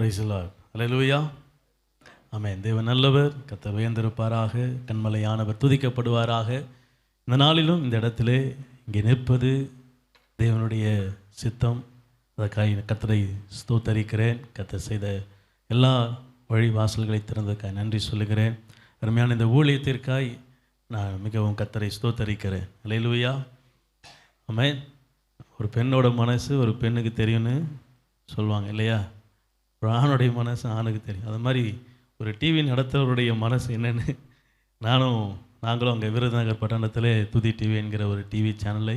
Praise the Lord. அல்லேலூயா. ஆமென். தேவன் நல்லவர், கர்த்தர் உயர்ந்திருப்பாராக, கன்மலையானவர் துதிக்கப்படுவாராக. இந்த நாளிலும் இந்த இடத்திலே இங்கே நிற்பது தேவனுடைய சித்தம். அதற்காக கர்த்தரை ஸ்தோத்தரிக்கிறேன். கர்த்தர் செய்த எல்லா வழி வாசல்களை திறந்ததுக்காக நன்றி சொல்லுகிறேன். அருமையான இந்த ஊழியத்திற்காய் நான் மிகவும் கர்த்தரை ஸ்தோத்தரிக்கிறேன். அல்லேலூயா. ஆமென். ஒரு பெண்ணோட மனசு ஒரு பெண்ணுக்கு தெரியும்னு சொல்லுவாங்க இல்லையா? ஒரு ஆணுடைய மனசு ஆணுக்கு தெரியும். அது மாதிரி ஒரு டிவி நடத்துகிறவருடைய மனசு என்னென்னு நாங்களும் அங்கே விருதுநகர் பட்டணத்தில் துதி டிவி என்கிற ஒரு டிவி சேனலை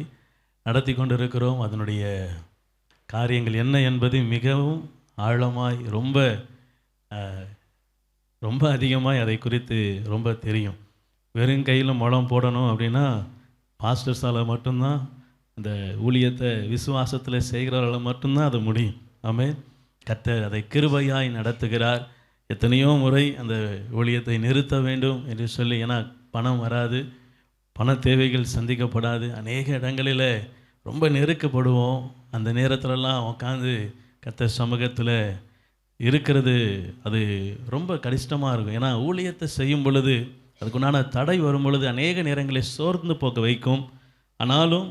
நடத்தி கொண்டு இருக்கிறோம். அதனுடைய காரியங்கள் என்ன என்பது மிகவும் ஆழமாய் ரொம்ப அதிகமாய் அதை குறித்து ரொம்ப தெரியும். வெறும் கையில் முழம் போடணும் அப்படின்னா பாஸ்டர்ஸால் மட்டும்தான், இந்த ஊழியத்தை விசுவாசத்தில் செய்கிறவர்களால் மட்டும்தான் அது முடியும். ஆமென். கர்த்தர் அதை கிருபையாய் நடத்துகிறார். எத்தனையோ முறை அந்த ஊழியத்தை நிறுத்த வேண்டும் என்று சொல்லி, ஏன்னா பணம் வராது, பண தேவைகள் சந்திக்கப்படாது. அநேக இடங்களில் ரொம்ப நெருக்கப்படுவோம். அந்த நேரத்திலலாம் உட்காந்து கர்த்தர் சமூகத்தில் இருக்கிறது அது ரொம்ப கடிஷ்டமாக இருக்கும். ஏன்னா ஊழியத்தை செய்யும் பொழுது அதுக்குண்டான தடை வரும் பொழுது அநேக நேரங்களில் சோர்ந்து போக்க வைக்கும். ஆனாலும்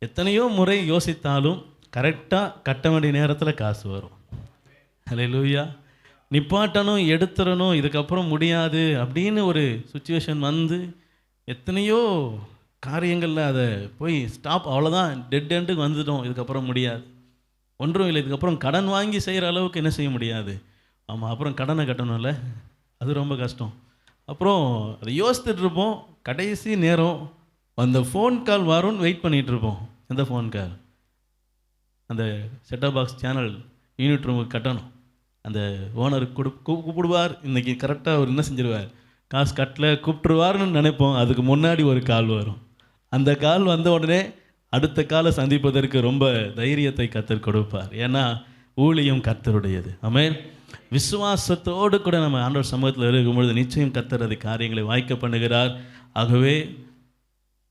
எத்தனையோ முறை யோசித்தாலும் கரெக்டாக கட்ட வேண்டிய நேரத்தில் காசு வரும். அல்லேலூயா. நிப்பாட்டணும், எடுத்துடணும், இதுக்கப்புறம் முடியாது அப்படின்னு ஒரு சுச்சுவேஷன் வந்து எத்தனையோ காரியங்களில் அதை போய் ஸ்டாப், அவ்வளோதான், டெட் எண்டுக்கு வந்துட்டோம், இதுக்கப்புறம் முடியாது, ஒன்றும் இல்லை, இதுக்கப்புறம் கடன் வாங்கி செய்கிற அளவுக்கு என்ன செய்ய முடியாது. ஆமாம், அப்புறம் கடனை கட்டணும்ல, அது ரொம்ப கஷ்டம். அப்புறம் அதை யோசித்துட்டு இருப்போம். கடைசி நேரம் அந்த ஃபோன் கால் வரும்னு வெயிட் பண்ணிகிட்ருப்போம். எந்த ஃபோன் கால்? அந்த செட்டாப் பாக்ஸ் சேனல் யூனிட் ரூமுக்கு கட்டணும். அந்த ஓனருக்கு கூப்பிடுவார். இன்றைக்கி கரெக்டாக அவர் என்ன செஞ்சிருவார், காசு கட்டலை கூப்பிட்டுருவார்னு நினைப்போம். அதுக்கு முன்னாடி ஒரு கால் வரும். அந்த கால் வந்த உடனே அடுத்த காலை சந்திப்பதற்கு ரொம்ப தைரியத்தை கர்த்தர் கொடுப்பார். ஏன்னா ஊழியம் கர்த்தருடையது. ஆமென். விசுவாசத்தோடு கூட நம்ம ஆண்டவர் சமூகத்தில் இருக்கும்பொழுது நிச்சயம் கர்த்தர் அது காரியங்களை வாய்க்க பண்ணுகிறார். ஆகவே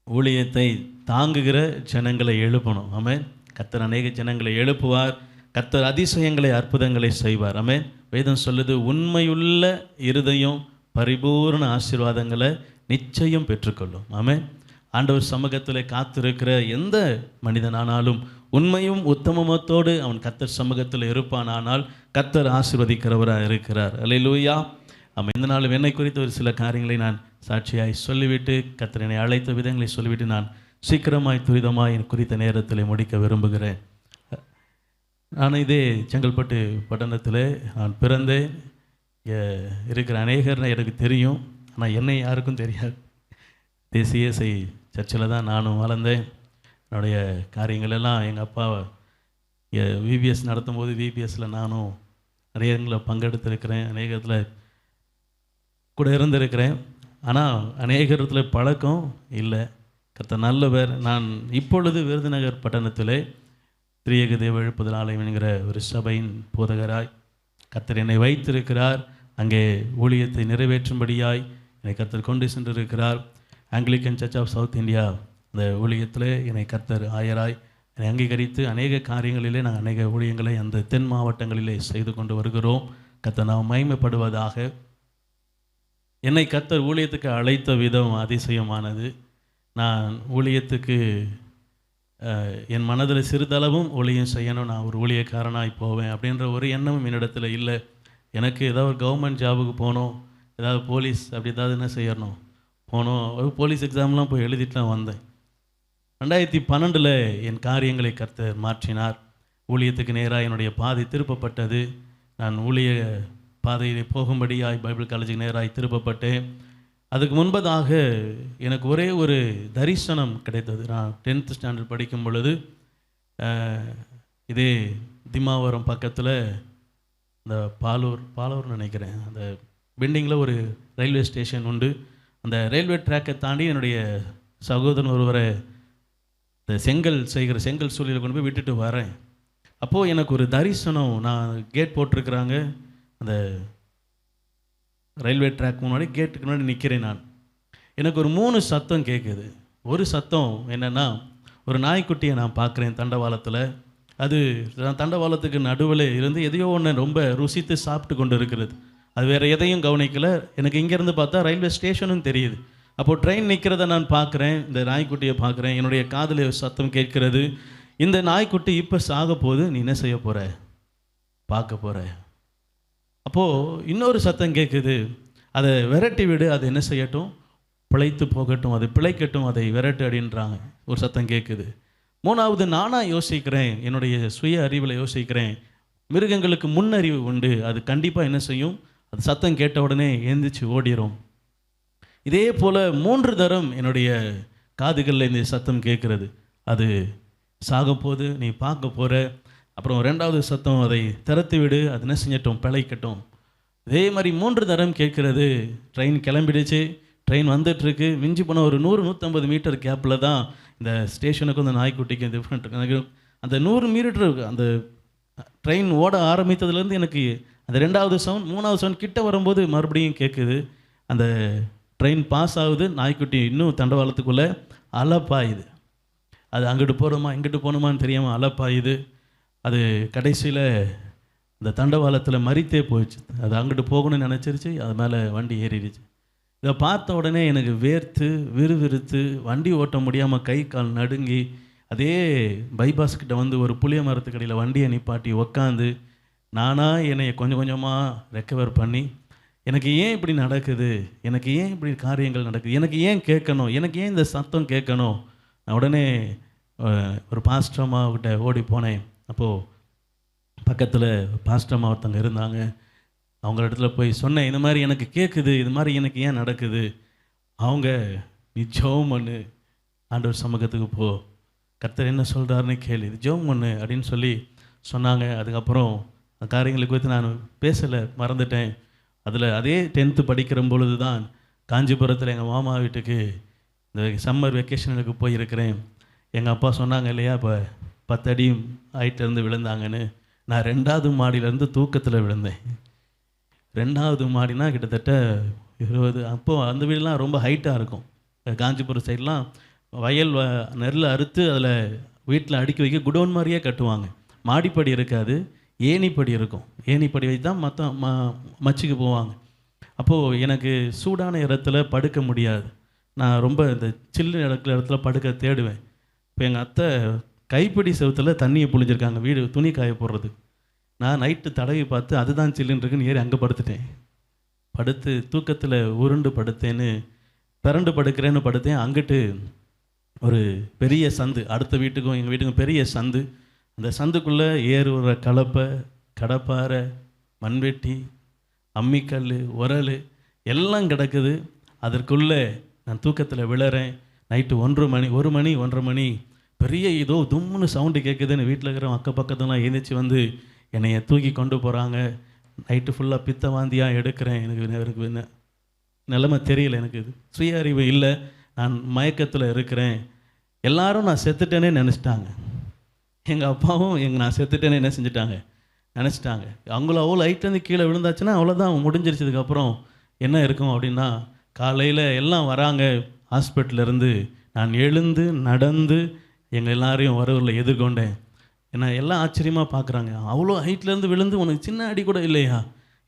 ஊழியத்தை தாங்குகிற ஜனங்களை எழுப்பணும். ஆமென். கர்த்தர் அநேக ஜனங்களை எழுப்புவார். கர்த்தர் அதிசயங்களை அற்புதங்களை செய்வார். ஆமென். வேதம் சொல்லுது, உண்மையுள்ள இருதயம் பரிபூர்ண ஆசீர்வாதங்களை நிச்சயம் பெற்றுக்கொள்ளும். ஆமென். ஆண்டவர் சமூகத்தில் காத்திருக்கிற எந்த மனிதனானாலும் உண்மையும் உத்தமத்தோடு அவன் கர்த்தர் சமூகத்தில் இருப்பானால் கர்த்தர் ஆசீர்வதிக்கிறவராக இருக்கிறார். அல்லேலூயா. ஆமாம். இந்த நாள் என்னை குறித்த ஒரு சில காரியங்களை நான் சாட்சியாய் சொல்லிவிட்டு, கர்த்தர் என்னை அழைத்த விதங்களை சொல்லிவிட்டு நான் சீக்கிரமாய் துரிதமாய் என் குறித்த நேரத்தில் முடிக்க விரும்புகிறேன். நான் இதே செங்கல்பட்டு பட்டணத்தில் நான் பிறந்தேன். இருக்கிற அநேகர் எனக்கு தெரியும், ஆனால் என்னை யாருக்கும் தெரியாது. தேசிய சர்ச்சில் தான் நானும் வளர்ந்தேன். என்னுடைய காரியங்கள் எல்லாம் எங்கள் அப்பா விபிஎஸ் நடத்தும்போது விபிஎஸ்சில் நானும் நிறைய பங்கெடுத்திருக்கிறேன், அநேகத்தில் கூட இருந்திருக்கிறேன். ஆனால் அநேகத்தில் பழக்கம் இல்லை. கர்த்தர் நல்லவர். நான் இப்பொழுது விருதுநகர் பட்டணத்தில் திரியேக தேவ எழுப்புதல் ஆலயம் என்கிற ஒரு சபையின் போதகராய் கர்த்தர் என்னை வைத்திருக்கிறார். அங்கே ஊழியத்தை நிறைவேற்றும்படியாய் என்னை கர்த்தர் கொண்டு சென்றிருக்கிறார். Anglican church of south India அந்த ஊழியத்தில் என்னை கர்த்தர் ஆயராய் என்னை அங்கீகரித்து அநேக காரியங்களிலே நாங்கள் அநேக ஊழியங்களை அந்த தென் மாவட்டங்களிலே செய்து கொண்டு வருகிறோம். கர்த்தர் நாம் மகிமைப்படுவதாக. என்னை கர்த்தர் ஊழியத்துக்கு அழைத்த விதம் அதிசயமானது. நான் ஊழியத்துக்கு என் மனதில் சிறிதளவும் ஊழியம் செய்யணும், நான் ஒரு ஊழியக்காரனாக போவேன் அப்படின்ற ஒரு எண்ணமும் என்னிடத்தில் இல்லை. எனக்கு ஏதாவது ஒரு கவர்மெண்ட் ஜாபுக்கு போகணும், ஏதாவது போலீஸ் அப்படி ஏதாவது என்ன செய்யணும் போகணும். ஒரு போலீஸ் எக்ஸாம்லாம் போய் எழுதிட்டுலாம் வந்தேன். 2012 என் காரியங்களை கர்த்தர் மாற்றினார். ஊழியத்துக்கு நேராக என்னுடைய பாதை திருப்பப்பட்டது. நான் ஊழிய பாதையில் போகும்படியாய் பைபிள் காலேஜுக்கு நேராக திருப்பப்பட்டேன். அதுக்கு முன்பதாக எனக்கு ஒரே ஒரு தரிசனம் கிடைத்தது. நான் 10th ஸ்டாண்டர்ட் படிக்கும் பொழுது இதே திமாவரம் பக்கத்தில் இந்த பாலூர் நினைக்கிறேன், அந்த பில்டிங்கில் ஒரு ரயில்வே ஸ்டேஷன் உண்டு. அந்த ரயில்வே ட்ராக்கை தாண்டி என்னுடைய சகோதரன் ஒருவரை இந்த செங்கல் சூழலில் கொண்டு போய் விட்டுட்டு வரேன். அப்போது எனக்கு ஒரு தரிசனம். நான் கேட் போட்டிருக்கிறாங்க, அந்த ரயில்வே ட்ராக் முன்னாடி கேட்டுக்கு முன்னாடி நிற்கிறேன். நான் எனக்கு ஒரு 3 சத்தம் கேட்குது. ஒரு சத்தம் என்னென்னா, ஒரு நாய்க்குட்டியை நான் பார்க்குறேன் தண்டவாளத்தில். அது தண்டவாளத்துக்கு நடுவில் இருந்து எதையோ ஒன்று ரொம்ப ருசித்து சாப்பிட்டு கொண்டு இருக்கிறது. அது வேறு எதையும் கவனிக்கலை. எனக்கு இங்கேருந்து பார்த்தா ரயில்வே ஸ்டேஷனும் தெரியுது. அப்போது ட்ரெயின் நிற்கிறத நான் பார்க்குறேன், இந்த நாய்க்குட்டியை பார்க்குறேன். என்னுடைய காதில் சத்தம் கேட்கிறது, இந்த நாய்க்குட்டி இப்போ சாக போகுது, நீ என்ன செய்ய போகிற, பார்க்க போகிற. அப்போது இன்னொரு சத்தம் கேட்குது, அதை விரட்டி விடு, அது என்ன செய்யட்டும், பிழைத்து போகட்டும், அது பிழைக்கட்டும், அதை விரட்டு அப்படின்றாங்க. ஒரு சத்தம் கேட்குது. மூணாவது நானாக யோசிக்கிறேன், என்னுடைய சுய அறிவில் யோசிக்கிறேன். மிருகங்களுக்கு முன்னறிவு உண்டு, அது கண்டிப்பாக என்ன செய்யும், அது சத்தம் கேட்ட உடனே எழுந்திரிச்சு ஓடிடும். இதே போல் 3 தரம் என்னுடைய காதுகளில் இந்த சத்தம் கேட்குறது, அது சாகப்போது, நீ பார்க்க போகிற. அப்புறம் 2வது சத்தம், அதை திறத்து விடு, அது என்ன செஞ்சட்டும், பிழைக்கட்டும். இதே மாதிரி 3 தரம் கேட்குறது. ட்ரெயின் கிளம்பிடுச்சு, ட்ரெயின் வந்துட்டுருக்கு. மிஞ்சி போன ஒரு 100-150 மீட்டர் கேப்பில் தான் இந்த ஸ்டேஷனுக்கும் அந்த நாய்க்குட்டிக்கும் டிஃப்ரெண்ட் இருக்குது. அந்த 100 மீட்டர் அந்த ட்ரெயின் ஓட ஆரம்பித்ததுலேருந்து எனக்கு அந்த 2வது சவுண்ட் 3வது சவுண்ட் கிட்ட வரும்போது மறுபடியும் கேட்குது. அந்த ட்ரெயின் பாஸ் ஆகுது, நாய்க்குட்டி இன்னும் தண்டவாளத்துக்குள்ளே அலப்பாயுது. அது அங்கிட்டு போகிறோமா இங்கிட்டு போகணுமான்னு தெரியாமல் அலப்பாயுது. அது கடைசியில் அந்த தண்டவாளத்தில் மறித்தே போயிடுச்சு. அது அங்கிட்டு போகணும்னு நினச்சிருச்சு, அது மேலே வண்டி ஏறிடுச்சு. இதை பார்த்த உடனே எனக்கு வேர்த்து விறுவிறுத்து வண்டி ஓட்ட முடியாமல் கை கால் நடுங்கி, அதே பைபாஸ் கிட்ட வந்து ஒரு புளிய மரத்துக்கடியில் வண்டியை நிப்பாட்டி உக்காந்து நானாக என்னை கொஞ்சம் கொஞ்சமாக ரெக்கவர் பண்ணி, எனக்கு ஏன் இப்படி நடக்குது, எனக்கு ஏன் இப்படி காரியங்கள் நடக்குது, எனக்கு ஏன் கேட்கணும், எனக்கு ஏன் இந்த சத்தம் கேட்கணும். நான் உடனே ஒரு பாஸ்டர்மாக்கிட்ட ஓடி போனேன். அப்போது பக்கத்தில் பாஸ்டர்மா ஒருத்தவங்க இருந்தாங்க. அவங்க இடத்துல போய் சொன்னேன், இந்த மாதிரி எனக்கு கேட்குது, இது மாதிரி எனக்கு ஏன் நடக்குது. அவங்க, நீ ஜெபம் பண்ணு, ஆண்டவர் சமூகத்துக்கு போ, கர்த்தர் என்ன சொல்கிறாருன்னு கேளு, இது ஜெபம் பண்ணு அப்படின்னு சொல்லி சொன்னாங்க. அதுக்கப்புறம் அந்த காரியங்களை குறித்து நான் பேசலை, மறந்துட்டேன். அதில் அதே 10th படிக்கிற பொழுது தான் காஞ்சிபுரத்தில் எங்கள் மாமா வீட்டுக்கு இந்த சம்மர் வெக்கேஷனுக்கு போயிருக்கிறேன். எங்கள் அப்பா சொன்னாங்க இல்லையா, இப்போ 10 அடி ஹைட்டிலேருந்து விழுந்தாங்கன்னு. நான் 2வது மாடியிலேருந்து தூக்கத்தில் விழுந்தேன். 2வது மாடினா கிட்டத்தட்ட 20. அப்போது அந்த வீடெலாம் ரொம்ப ஹைட்டாக இருக்கும். காஞ்சிபுரம் சைட்லாம் வயல் நெல் அறுத்து அதில் வீட்டில் அடுக்கி வைக்க குடோன் மாதிரியே கட்டுவாங்க. மாடிப்படி இருக்காது, ஏணிப்படி இருக்கும். ஏணிப்படி வைத்து தான் மச்சுக்கு போவாங்க. அப்போது எனக்கு சூடான இடத்துல படுக்க முடியாது. நான் ரொம்ப இந்த சில்லு நடக்கிற இடத்துல படுக்க தேடுவேன். இப்போ எங்கள் அத்தை கைப்பிடி செவத்தில் தண்ணியை புழிஞ்சிருக்காங்க வீடு துணி காய போடுறது. நான் நைட்டு தடவி பார்த்து அதுதான் சில்லுன்னு இருக்குன்னு ஏறி அங்கே படுத்துட்டேன். படுத்து தூக்கத்தில் உருண்டு படுத்தேன்னு பிறண்டு படுக்கிறேன்னு படுத்தேன். அங்கிட்டு ஒரு பெரிய சந்து, அடுத்த வீட்டுக்கும் எங்கள் வீட்டுக்கும் பெரிய சந்து. அந்த சந்துக்குள்ளே ஏறுற கலப்பை, கடப்பாரை, மண்வெட்டி, அம்மிக்கல், உரல் எல்லாம் கிடக்குது. அதற்குள்ளே நான் தூக்கத்தில் விழறேன். நைட்டு 1 மணி 1:30 மணி பெரிய ஏதோ தும்முன்னு சவுண்டு கேட்குதுன்னு வீட்டில் இருக்கிற அக்கம் பக்கத்தெல்லாம் எழுந்திரிச்சு வந்து என்னைய தூக்கி கொண்டு போகிறாங்க. நைட்டு ஃபுல்லாக பித்த வாந்தியாக எடுக்கிறேன். எனக்கு நிலைமை தெரியல, எனக்கு சுய அறிவு இல்லை, நான் மயக்கத்தில் இருக்கிறேன். எல்லாரும் நான் செத்துட்டேனே நினச்சிட்டாங்க. எங்கள் அப்பாவும் நான் செத்துட்டேனே என்ன செஞ்சுட்டாங்க, நினச்சிட்டாங்க. அவங்கள அவ்வளோ ஹைட்லேருந்து கீழே விழுந்தாச்சுன்னா அவ்வளோதான், முடிஞ்சிருச்சதுக்கப்புறம் என்ன இருக்கும் அப்படின்னா, காலையில் எல்லாம் வராங்க ஹாஸ்பிட்டலேருந்து. நான் எழுந்து நடந்து எங்கள் எல்லாரையும் வரவரில் எதிர்கொண்டேன். ஏன்னா எல்லாம் ஆச்சரியமாக பார்க்குறாங்க. அவ்வளோ ஹைட்லேருந்து விழுந்து உனக்கு சின்ன அடி கூட இல்லையா?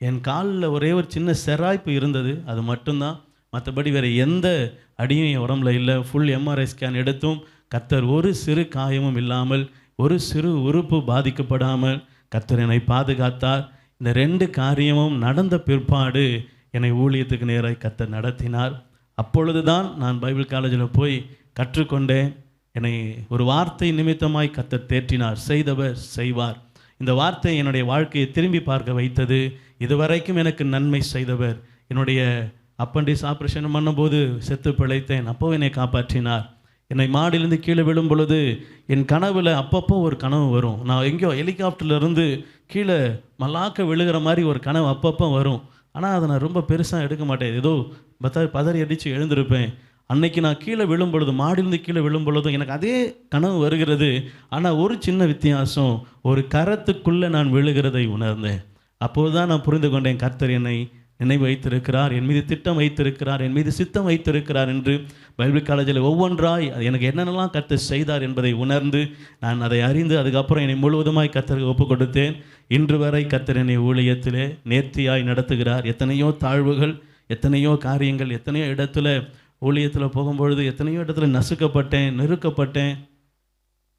என் காலில் ஒரே ஒரு சின்ன செராய்ப்பு இருந்தது, அது மட்டும்தான். மற்றபடி வேறு எந்த அடியும் என் உடம்புல இல்லை. ஃபுல் MRI ஸ்கேன் எடுத்தும் கர்த்தர் ஒரு சிறு காயமும் இல்லாமல், ஒரு சிறு உறுப்பு பாதிக்கப்படாமல் கர்த்தர் என்னை பாதுகாத்தார். இந்த 2 காரியமும் நடந்த பிற்பாடு என்னை ஊழியத்துக்கு நேராக கர்த்தர் நடத்தினார். அப்பொழுது தான் நான் பைபிள் காலேஜில் போய் கற்றுக்கொண்டேன். என்னை ஒரு வார்த்தை நிமித்தமாய் கர்த்தர் தேற்றினார். செய்தவர் செய்வார். இந்த வார்த்தை என்னுடைய வாழ்க்கையை திரும்பி பார்க்க வைத்தது. இதுவரைக்கும் எனக்கு நன்மை செய்தவர். என்னுடைய அப்பண்டிஸ் ஆப்ரேஷன் பண்ணும்போது செத்து பிழைத்தேன், அப்போ என்னை காப்பாற்றினார். என்னை மாடியிலேருந்து கீழே விழும் பொழுது என் கனவில் அப்பப்போ ஒரு கனவு வரும். நான் எங்கேயோ ஹெலிகாப்டர்லேருந்து கீழே மல்லாக்க விழுகிற மாதிரி ஒரு கனவு அப்பப்போ வரும். ஆனால் அதை நான் ரொம்ப பெருசாக எடுக்க மாட்டேன். ஏதோ பதறி அடித்து எழுந்திருப்பேன். அன்னைக்கு நான் கீழே விழும் பொழுது, மாடியிலேருந்து கீழே விழும் பொழுதும் எனக்கு அதே கனவு வருகிறது. ஆனால் ஒரு சின்ன வித்தியாசம், ஒரு கரத்துக்குள்ளே நான் விழுகிறதை உணர்ந்தேன். அப்போது தான் நான் புரிந்து கொண்டேன், கர்த்தர் என்னை நினைவு வைத்திருக்கிறார், என் மீது திட்டம் வைத்திருக்கிறார், என் மீது சித்தம் வைத்திருக்கிறார் என்று பைபிள் காலேஜில் ஒவ்வொன்றாய் எனக்கு என்னென்னலாம் கர்த்தர் செய்தார் என்பதை உணர்ந்து நான் அதை அறிந்து அதுக்கப்புறம் என்னை முழுவதுமாய் கர்த்தருக்கு ஒப்பு கொடுத்தேன். இன்று வரை கர்த்தர் என்னை ஊழியத்திலே நேர்த்தியாய் நடத்துகிறார். எத்தனையோ தாழ்வுகள், எத்தனையோ காரியங்கள், எத்தனையோ இடத்துல ஊழியத்தில் போகும்பொழுது எத்தனையோ இடத்துல நசுக்கப்பட்டேன், நெருக்கப்பட்டேன்,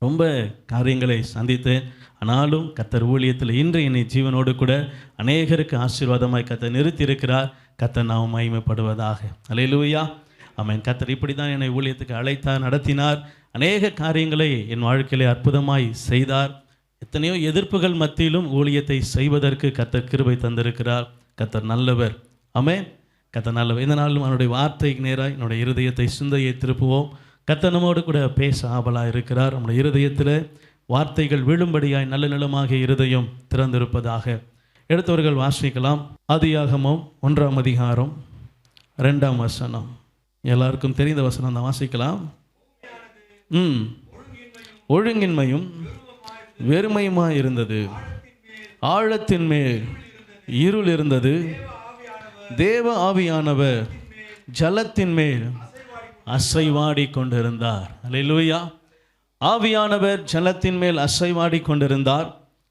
ரொம்ப காரியங்களை சந்தித்தேன். ஆனாலும் கர்த்தர் ஊழியத்தில் இன்று என்னை ஜீவனோடு கூட அநேகருக்கு ஆசீர்வாதமாய் கர்த்தர் நிறுத்தி இருக்கிறார். கர்த்தர் நாமம் மகிமைப்படுவதாக. அல்லேலூயா, ஆமென். கர்த்தர் இப்படி தான் என்னை ஊழியத்துக்கு அழைத்தார், நடத்தினார். அநேக காரியங்களை என் வாழ்க்கையிலே அற்புதமாய் செய்தார். எத்தனையோ எதிர்ப்புகள் மத்தியிலும் ஊழியத்தை செய்வதற்கு கர்த்தர் கிருபை தந்திருக்கிறார். கர்த்தர் நல்லவர். ஆமென். கர்த்தர் நல்லவர். இந்த நாளும் அவனுடைய வார்த்தைக்கு நேராக என்னுடைய இருதயத்தை, சிந்தையை திருப்புவோம். கர்த்தர் நம்மோடு கூட பேச ஆவலாக இருக்கிறார். நம்முடைய இருதயத்தில் வார்த்தைகள் விழும்படியாய் நல்ல நிலமாக இருதயம் திறந்திருப்பதாக. எடுத்தவர்கள் வாசிக்கலாம். ஆதியாகமம் 1ஆம் அதிகாரம் 2ஆம் வசனம். எல்லாருக்கும் தெரிந்த வசனம் தான், வாசிக்கலாம். ஒழுங்கின்மையும் வெறுமையுமாய் இருந்தது, ஆழத்தின் மேல் இருள் இருந்தது, தேவ ஆவியானவர் ஜலத்தின் மேல் அசைவாடி கொண்டிருந்தார். அல்லேலூயா. ஆவியானவர் ஜலத்தின் மேல் அசைவாடி கொண்டிருந்தார்.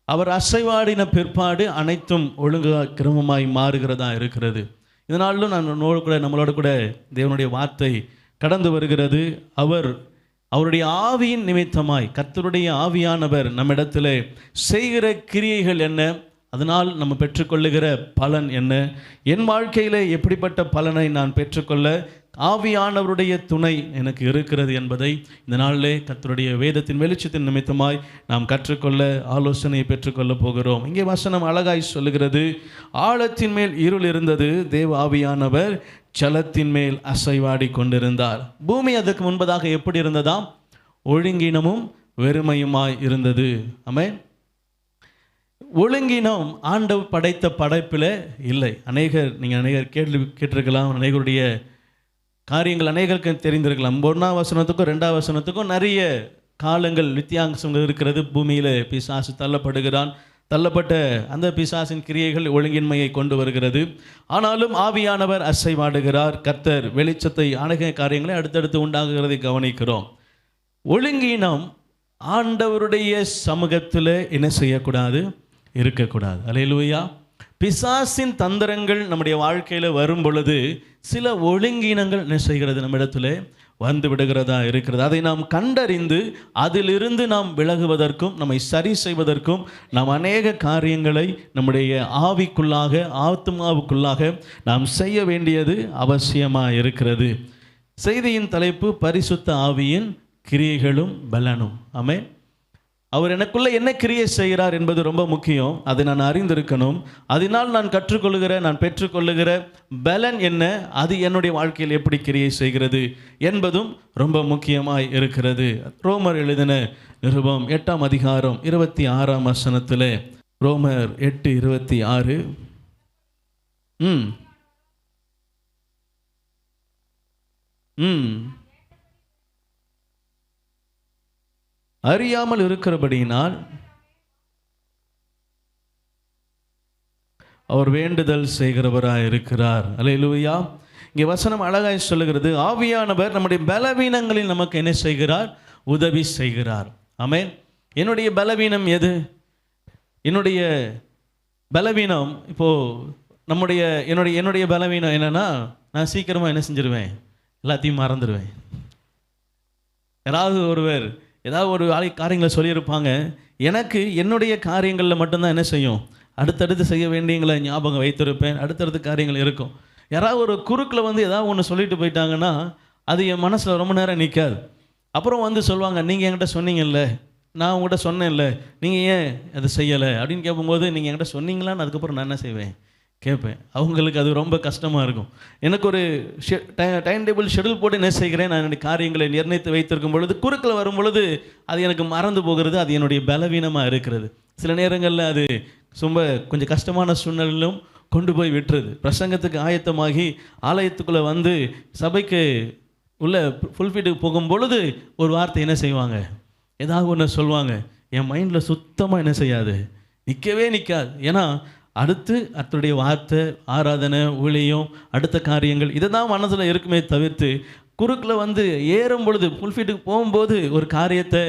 அவர் அசைவாடின பிற்பாடு அனைத்தும் ஒழுங்காக கிரமமாய் மாறுகிறதா இருக்கிறது. இதனாலும் நம்மளோட கூட தேவனுடைய வார்த்தை கடந்து வருகிறது. அவருடைய ஆவியின் நிமித்தமாய் கர்த்தருடைய ஆவியானவர் நம்மிடத்தில் செய்கிற கிரியைகள் என்ன, அதனால் நம்ம பெற்றுக்கொள்ளுகிற பலன் என்ன, என் வாழ்க்கையில் எப்படிப்பட்ட பலனை நான் பெற்றுக்கொள்ள ஆவியானவருடைய துணை எனக்கு இருக்கிறது என்பதை இந்த நாளிலே கர்த்தருடைய வேதத்தின் வெளிச்சத்தின் நிமித்தமாய் நாம் கற்றுக்கொள்ள ஆலோசனையை பெற்றுக்கொள்ள போகிறோம். இங்கே வசனம் அழகாய் சொல்லுகிறது, ஆழத்தின் மேல் இருள் இருந்தது, தேவ ஆவியானவர் ஜலத்தின் மேல் அசைவாடி கொண்டிருந்தார். பூமி அதற்கு முன்பதாக எப்படி இருந்ததாம்? ஒழுங்கினமும் வெறுமையுமாய் இருந்தது. ஆமென். ஒழுங்கினம் ஆண்டவர் படைத்த படைப்பில் இல்லை. நீங்கள் கேள்வி கேட்டிருக்கலாம். அநேகருடைய காரியங்கள் அநேகருக்கு தெரிந்திருக்கலாம். 1ஆம் வசனத்துக்கும் 2ஆம் வசனத்துக்கும் நிறைய காலங்கள் வித்தியாசங்கள் இருக்கிறது. பூமியில் பிசாசு தள்ளப்படுகிறான். தள்ளப்பட்ட அந்த பிசாசின் கிரியைகள் ஒழுங்கின்மையை கொண்டு வருகிறது. ஆனாலும் ஆவியானவர் அசைவாடுகிறார். கர்த்தர் வெளிச்சத்தை, அநேக காரியங்களை அடுத்தடுத்து உண்டாகுகிறதை கவனிக்கிறோம். ஒழுங்கினம் ஆண்டவருடைய சமூகத்தில் என்ன செய்யக்கூடாது? இருக்கக்கூடாது. அல்லேலூயா. பிசாசின் தந்திரங்கள் நம்முடைய வாழ்க்கையில் வரும் பொழுது சில ஒழுங்கினங்கள் என்ன செய்கிறது? நம்மிடத்தில் வந்து விடுகிறதா இருக்கிறது. அதை நாம் கண்டறிந்து அதிலிருந்து நாம் விலகுவதற்கும் நம்மை சரி செய்வதற்கும் நாம் அநேக காரியங்களை நம்முடைய ஆவிக்குள்ளாக, ஆத்மாவுக்குள்ளாக நாம் செய்ய வேண்டியது அவசியமாக இருக்கிறது. செய்தியின் தலைப்பு பரிசுத்த ஆவியின் கிரியைகளும் பலனும். ஆமென். அவர் எனக்குள்ள என்ன கிரியை செய்கிறார் என்பது ரொம்ப முக்கியம். அதை நான் அறிந்திருக்கணும். அதனால் நான் கற்றுக்கொள்ளுகிற, நான் பெற்றுக்கொள்ளுகிற பலன் என்ன, அது என்னுடைய வாழ்க்கையில் எப்படி கிரியை செய்கிறது என்பதும் ரொம்ப முக்கியமாய் இருக்கிறது. ரோமர் எழுதின நிருபம் 8ஆம் அதிகாரம் 26ஆம் வசனத்தில், ரோமர் 8:26, அறியாமல் இருக்கிறபடியினால் அவர் வேண்டுதல் செய்கிறவராய் இருக்கிறார். அல்லேலூயா. இங்கே வசனம் அழகாய் சொல்லுகிறது, ஆவியானவர் நம்முடைய பலவீனங்களில் நமக்கு என்ன செய்கிறார்? உதவி செய்கிறார். ஆமென். என்னுடைய பலவீனம் எது? என்னுடைய பலவீனம் என்னுடைய பலவீனம் என்னன்னா, நான் சீக்கிரமாக என்ன செஞ்சிருவேன்? எல்லாத்தையும் மறந்துடுவேன். யாராவது ஒருவர் ஏதாவது ஒரு காரியங்களை சொல்லியிருப்பாங்க. எனக்கு என்னுடைய காரியங்களில் மட்டும்தான் என்ன செய்யும்? அடுத்தடுத்து செய்ய வேண்டியங்களை ஞாபகம் வைத்திருப்பேன். அடுத்தடுத்து காரியங்கள் இருக்கும். யாராவது ஒரு குறுக்கில் ஏதாவது ஒன்று சொல்லிட்டு போயிட்டாங்கன்னா அது என் மனசில் ரொம்ப நேரம் நிற்காது. அப்புறம் சொல்லுவாங்க, நீங்கள் என்கிட்ட சொன்னீங்கல்ல, நான் உங்கள்கிட்ட சொன்னேன்ல, நீங்கள் ஏன் அதை செய்யலை அப்படின்னு கேட்கும்போது, நீங்கள் என்கிட்ட சொன்னீங்களான்னு அதுக்கப்புறம் நான் என்ன செய்வேன்? கேட்பேன். அவங்களுக்கு அது ரொம்ப கஷ்டமாக இருக்கும். எனக்கு ஒரு டைம் டேபிள் ஷெடியூல் போட்டு என்ன செய்கிறேன், நான் என்னுடைய காரியங்களை நிர்ணயித்து வைத்திருக்கும் பொழுது குறுக்கில் வரும் பொழுது அது எனக்கு மறந்து போகிறது. அது என்னுடைய பலவீனமாக இருக்கிறது. சில நேரங்களில் அது கொஞ்சம் கஷ்டமான சூழ்நிலையிலும் கொண்டு போய் விட்டுருது. பிரசங்கத்துக்கு ஆயத்தமாகி ஆலயத்துக்குள்ளே சபைக்கு உள்ள ஃபுல்ஃபீட்டுக்கு போகும் பொழுது ஒரு வார்த்தை என்ன செய்வாங்க? ஏதாவது ஒன்று சொல்லுவாங்க. என் மைண்டில் சுத்தமாக என்ன செய்யாது? நிற்கவே நிற்காது. ஏன்னா அடுத்து அத்தனுடைய வார்த்தை, ஆராதனை, ஊழியம், அடுத்த காரியங்கள் இதை தான் மனதில் இருக்குமே தவிர்த்து குறுக்கில் வந்து ஏறும் பொழுது புல்ஃபீட்டுக்கு போகும்போது ஒரு காரியத்தை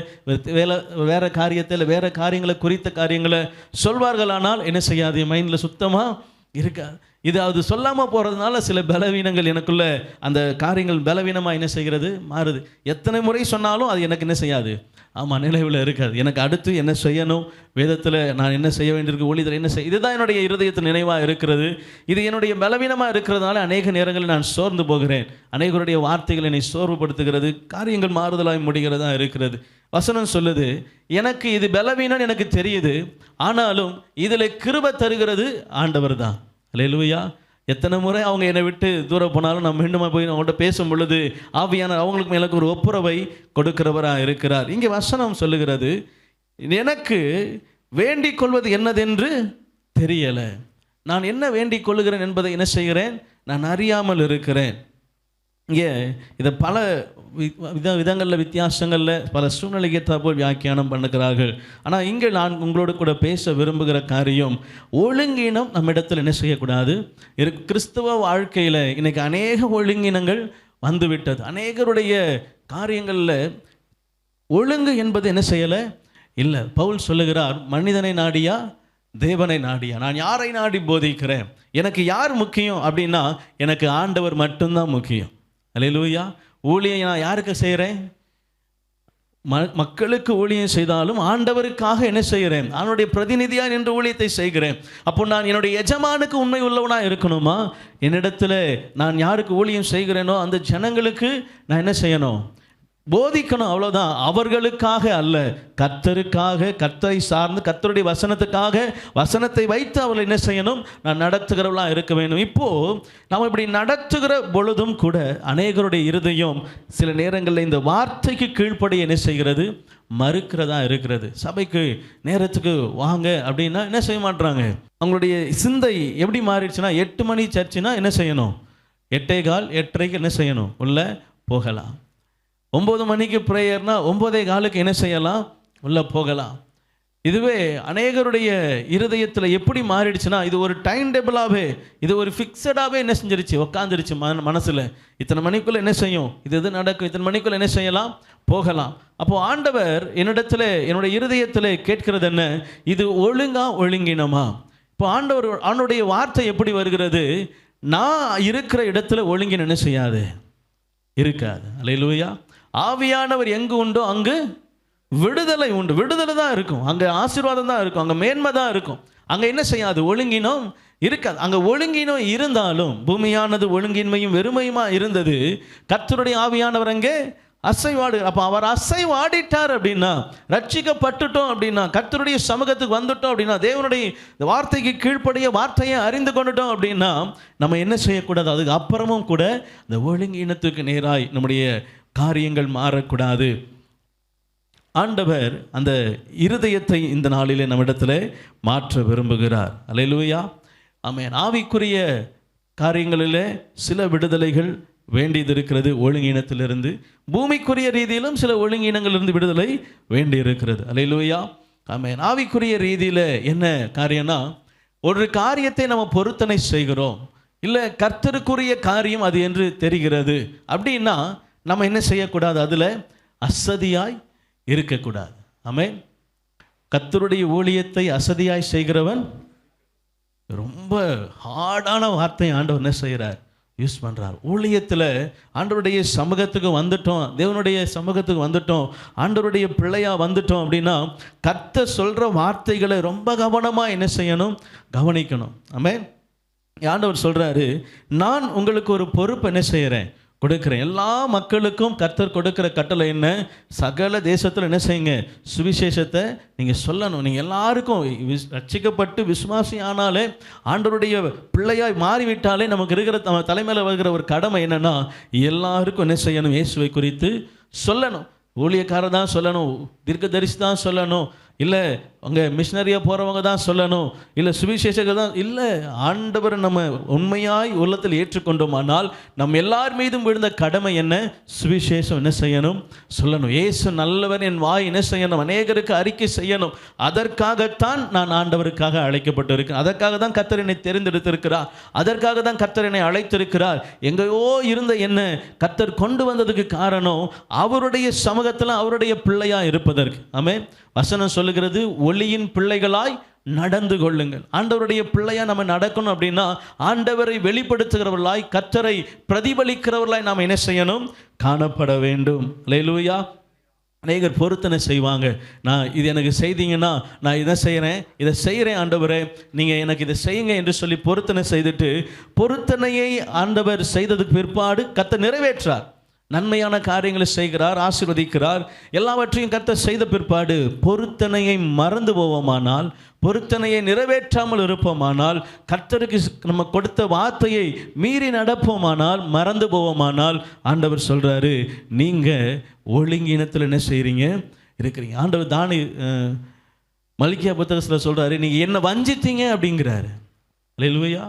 வேறு காரியத்தை இல்லை வேறு காரியங்களை குறித்த காரியங்களை சொல்வார்களானால் என்ன செய்யாது, என் மைண்டில் சுத்தமாக இருக்காது. இது அது சொல்லாமல் போகிறதுனால சில பலவீனங்கள் எனக்குள்ள அந்த காரியங்கள் பலவீனமாக என்ன செய்கிறது, மாறுது. எத்தனை முறை சொன்னாலும் அது எனக்கு என்ன செய்யாது, ஆமாம், நினைவில் இருக்காது. எனக்கு அடுத்து என்ன செய்யணும், வேதத்தில் நான் என்ன செய்ய வேண்டியிருக்கு, ஊழியத்தில் என்ன செய்ய, இதுதான் என்னுடைய இருதயத்தில் நினைவாக இருக்கிறது. இது என்னுடைய பலவீனமாக இருக்கிறதுனால அநேக நேரங்களில் நான் சோர்ந்து போகிறேன். அநேகருடைய வார்த்தைகள் என்னை சோர்வுபடுத்துகிறது, காரியங்கள் மாறுதலாக முடிகிறதா இருக்கிறது. வசனம் சொல்லுது, எனக்கு இது பலவீனம் எனக்கு தெரியுது, ஆனாலும் இதில் கிருபை தருகிறது ஆண்டவர் தான். அல்லேலூயா. எத்தனை முறை அவங்க என்னை விட்டு தூரம் போனாலும் நான் மீண்டும் போய் அவங்கள்ட்ட பேசும் பொழுது ஆவியான அவங்களுக்கு எனக்கு ஒரு ஒப்புரவை கொடுக்கிறவராக இருக்கிறார். இங்கே வசனம் சொல்லுகிறது, எனக்கு வேண்டிக் கொள்வது என்னதென்று தெரியலை, நான் என்ன வேண்டிக் கொள்ளுகிறேன் என்பதை என்ன செய்கிறேன், நான் அறியாமல் இருக்கிறேன். இங்கே இதை பல விதங்களில் வித்தியாசங்களில் பல சூழ்நிலைக்கு ஏற்ற போல் வியாக்கியானம் பண்ணுகிறார்கள். ஆனால் இங்கே நான் உங்களோடு கூட பேச விரும்புகிற காரியம், ஒழுங்கினம் நம்மிடத்தில் என்ன செய்யக்கூடாது. கிறிஸ்தவ வாழ்க்கையில் இன்றைக்கி அநேக ஒழுங்கினங்கள் வந்துவிட்டது. அநேகருடைய காரியங்களில் ஒழுங்கு என்பது என்ன செய்யலை இல்லை. பவுல் சொல்லுகிறார், மனிதனை நாடியா தேவனை நாடியா, நான் யாரை நாடி போதிக்கிறேன், எனக்கு யார் முக்கியம் அப்படின்னா எனக்கு ஆண்டவர் மட்டும்தான் முக்கியம். அல்லேலூயா. ஊழியம் நான் யாருக்கு செய்கிறேன், மக்களுக்கு ஊழியம் செய்தாலும் ஆண்டவருக்காக என்ன செய்கிறேன், அவனுடைய பிரதிநிதியாக நின்று ஊழியத்தை செய்கிறேன். அப்போ நான் என்னுடைய எஜமானுக்கு உண்மை உள்ளவனாக இருக்கணுமா, என்னிடத்தில் நான் யாருக்கு ஊழியம் செய்கிறேனோ அந்த ஜனங்களுக்கு நான் என்ன செய்யணும், போதிக்கணும், அவ்வளோதான். அவர்களுக்காக அல்ல, கர்த்தருக்காக, கர்த்தரை சார்ந்து கர்த்தருடைய வசனத்துக்காக, வசனத்தை வைத்து அவர்கள் என்ன செய்யணும், நான் நடத்துகிறவளாக இருக்க வேண்டும். இப்போது நாம் இப்படி நடத்துகிற பொழுதும் கூட அநேகருடைய இருதயம் சில நேரங்களில் இந்த வார்த்தைக்கு கீழ்ப்படி என்ன செய்கிறது, மறுக்கிறதா இருக்கிறது. சபைக்கு நேரத்துக்கு வாங்க அப்படின்னா என்ன செய்ய மாட்டுறாங்க. அவங்களுடைய சிந்தை எப்படி மாறிடுச்சுன்னா, 8 மணி சர்ச்சுனா என்ன செய்யணும், 8:15 8:30 என்ன செய்யணும், உள்ளே போகலாம். 9 மணிக்கு ப்ரேயர்னா 9:15 என்ன செய்யலாம், உள்ளே போகலாம். இதுவே அநேகருடைய இருதயத்தில் எப்படி மாறிடுச்சுன்னா, இது ஒரு டைம் டேபிளாகவே, இது ஒரு ஃபிக்ஸடாகவே என்ன செஞ்சிருச்சு, உட்காந்துருச்சு மனசில். இத்தனை மணிக்குள்ளே என்ன செய்யும், இது நடக்கும், இத்தனை மணிக்குள்ளே என்ன செய்யலாம், போகலாம். அப்போது ஆண்டவர் என்னிடத்தில் என்னுடைய இருதயத்தில் கேட்கிறது என்ன, இது ஒழுங்கா ஒழுங்கினமா. இப்போ ஆண்டவருடைய வார்த்தை எப்படி வருகிறது, நான் இருக்கிற இடத்துல ஒழுங்கின என்ன செய்யாது, இருக்காது. அல்லேலூயா. ஆவியானவர் எங்கு உண்டோ அங்கு விடுதலை உண்டு. விடுதலை தான் இருக்கும், அங்கே ஆசீர்வாதம் தான் இருக்கும், அங்கே மேன்மை தான் இருக்கும். அங்கே என்ன செய்யாது, ஒழுங்கினம் இருக்காது. அங்கே ஒழுங்கினம் இருந்தாலும் பூமியானது ஒழுங்கின்மையும் வெறுமையுமா இருந்தது. கர்த்தருடைய ஆவியானவர் அங்கே அசைவாடு. அப்போ அவர் அசைவாடிட்டார் அப்படின்னா, ரட்சிக்கப்பட்டுட்டோம் அப்படின்னா, கர்த்தருடைய சமூகத்துக்கு வந்துட்டோம் அப்படின்னா, தேவனுடைய வார்த்தைக்கு கீழ்ப்படிய வார்த்தையை அறிந்து கொண்டுட்டோம் அப்படின்னா நம்ம என்ன செய்யக்கூடாது, அதுக்கு அப்புறமும் கூட இந்த ஒழுங்கினத்துக்கு நேராய் நம்முடைய காரியங்கள் மாறக்கூடாது. ஆண்டவர் அந்த இருதயத்தை இந்த நாளிலே நம்மிடத்தில் மாற்ற விரும்புகிறார். அல்லேலூயா. ஆமென். ஆவிக்குரிய காரியங்களிலே சில விடுதலைகள் வேண்டியது இருக்கிறது ஒழுங்கினத்திலிருந்து. பூமிக்குரிய ரீதியிலும் சில ஒழுங்கினங்களிலிருந்து விடுதலை வேண்டி இருக்கிறது. அல்லேலூயா. ஆமென். ஆவிக்குரிய ரீதியில் என்ன காரியம்னா, ஒரு காரியத்தை நம்ம பொருத்தனை செய்கிறோம், இல்லை கர்த்தருக்குரிய காரியம் அது என்று தெரிகிறது அப்படின்னா நம்ம என்ன செய்யக்கூடாது, அதில் அசதியாய் இருக்கக்கூடாது. ஆமென். கர்த்தருடைய ஊழியத்தை அசதியாய் செய்கிறவன், ரொம்ப ஹார்டான வார்த்தை ஆண்டவர் என்ன செய்கிறார், யூஸ் பண்ணுறார். ஊழியத்தில் ஆண்டவருடைய சமூகத்துக்கு வந்துட்டோம், தேவனுடைய சமூகத்துக்கு வந்துட்டோம், ஆண்டவருடைய பிள்ளையாக வந்துட்டோம் அப்படின்னா கர்த்தர் சொல்கிற வார்த்தைகளை ரொம்ப கவனமாக என்ன செய்யணும், கவனிக்கணும். ஆமென். ஆண்டவர் சொல்கிறாரு, நான் உங்களுக்கு ஒரு பொறுப்பு என்ன செய்கிறேன், கொடுக்குறேன். எல்லா மக்களுக்கும் கர்த்தர் கொடுக்குற கட்டளை என்ன, சகல தேசத்தில் என்ன செய்யுங்க, சுவிசேஷத்தை நீங்கள் சொல்லணும். நீங்கள் எல்லாருக்கும் ரட்சிக்கப்பட்டு விசுவாசி ஆனாலே, ஆண்டவருடைய பிள்ளையாய் மாறிவிட்டாலே நமக்கு இருக்கிற தலைமையில் வருகிற ஒரு கடமை என்னென்னா, எல்லாருக்கும் என்ன செய்யணும், இயேசுவை குறித்து சொல்லணும். ஊழியக்காரர் தான் சொல்லணும், தீர்க்கதரிசி தான் சொல்லணும், இல்லை அங்கே மிஷினரியாக போகிறவங்க தான் சொல்லணும், இல்லை சுவிசேஷகர் தான் இல்லை. ஆண்டவர் நம்ம உண்மையாய் உள்ளத்தில் ஏற்றுக்கொண்டோமானால் நம்ம எல்லார் மீதும் விழுந்த கடமை என்ன? சுவிசேஷம் என்ன செய்யணும்? சொல்லணும். இயேசு நல்லவர், என் வாய் என்ன செய்யணும்? அநேகருக்கு அறிக்கை செய்யணும். அதற்காகத்தான் நான் ஆண்டவருக்காக அழைக்கப்பட்டு இருக்கேன். அதற்காக தான் கர்த்தர் என்னை தெரிந்தெடுத்திருக்கிறார். அதற்காக தான் கர்த்தர் என்னை அழைத்திருக்கிறார். எங்கேயோ இருந்த என்ன கர்த்தர் கொண்டு வந்ததுக்கு காரணம் அவருடைய சமூகத்தில் அவருடைய பிள்ளையாக இருப்பதற்கு. ஆமென். வசனம் சொல்லுகிறது, ஒளியின் பிள்ளைகளாய் நடந்து கொள்ளுங்கள். ஆண்டவருடைய பிள்ளையா நம்ம நடக்கணும் அப்படின்னா ஆண்டவரை வெளிப்படுத்துகிறவர்களாய், கர்த்தரை பிரதிபலிக்கிறவர்களாய் நாம் என்ன செய்யணும்? காணப்பட வேண்டும். அல்லேலூயா. அநேகர் பொருத்தனை செய்வாங்க. நான் இது எனக்கு செய்தீங்கன்னா நான் இதை செய்கிறேன் ஆண்டவரே, நீங்கள் எனக்கு இதை செய்யுங்க என்று சொல்லி பொருத்தனை செய்துட்டு, பொருத்தனையை ஆண்டவர் செய்ததுக்கு பிற்பாடு கர்த்தர் நிறைவேற்றார். நன்மையான காரியங்களை செய்கிறார், ஆசீர்வதிக்கிறார். எல்லாவற்றையும் கர்த்தர் செய்த பிற்பாடு பொருத்தனையை மறந்து போவோமானால், பொருத்தனையை நிறைவேற்றாமல் இருப்போமானால், கர்த்தருக்கு நம்ம கொடுத்த வார்த்தையை மீறி நடப்போமானால், மறந்து போவோமானால், ஆண்டவர் சொல்கிறாரு, நீங்கள் ஒழுங்கினத்தில் என்ன செய்கிறீங்க? இருக்கிறீங்க. ஆண்டவர் தானே மல்கியா புத்தகத்தில் சொல்கிறாரு, நீங்கள் என்னை வஞ்சித்தீங்க அப்படிங்கிறாரு. அல்லேலூயா.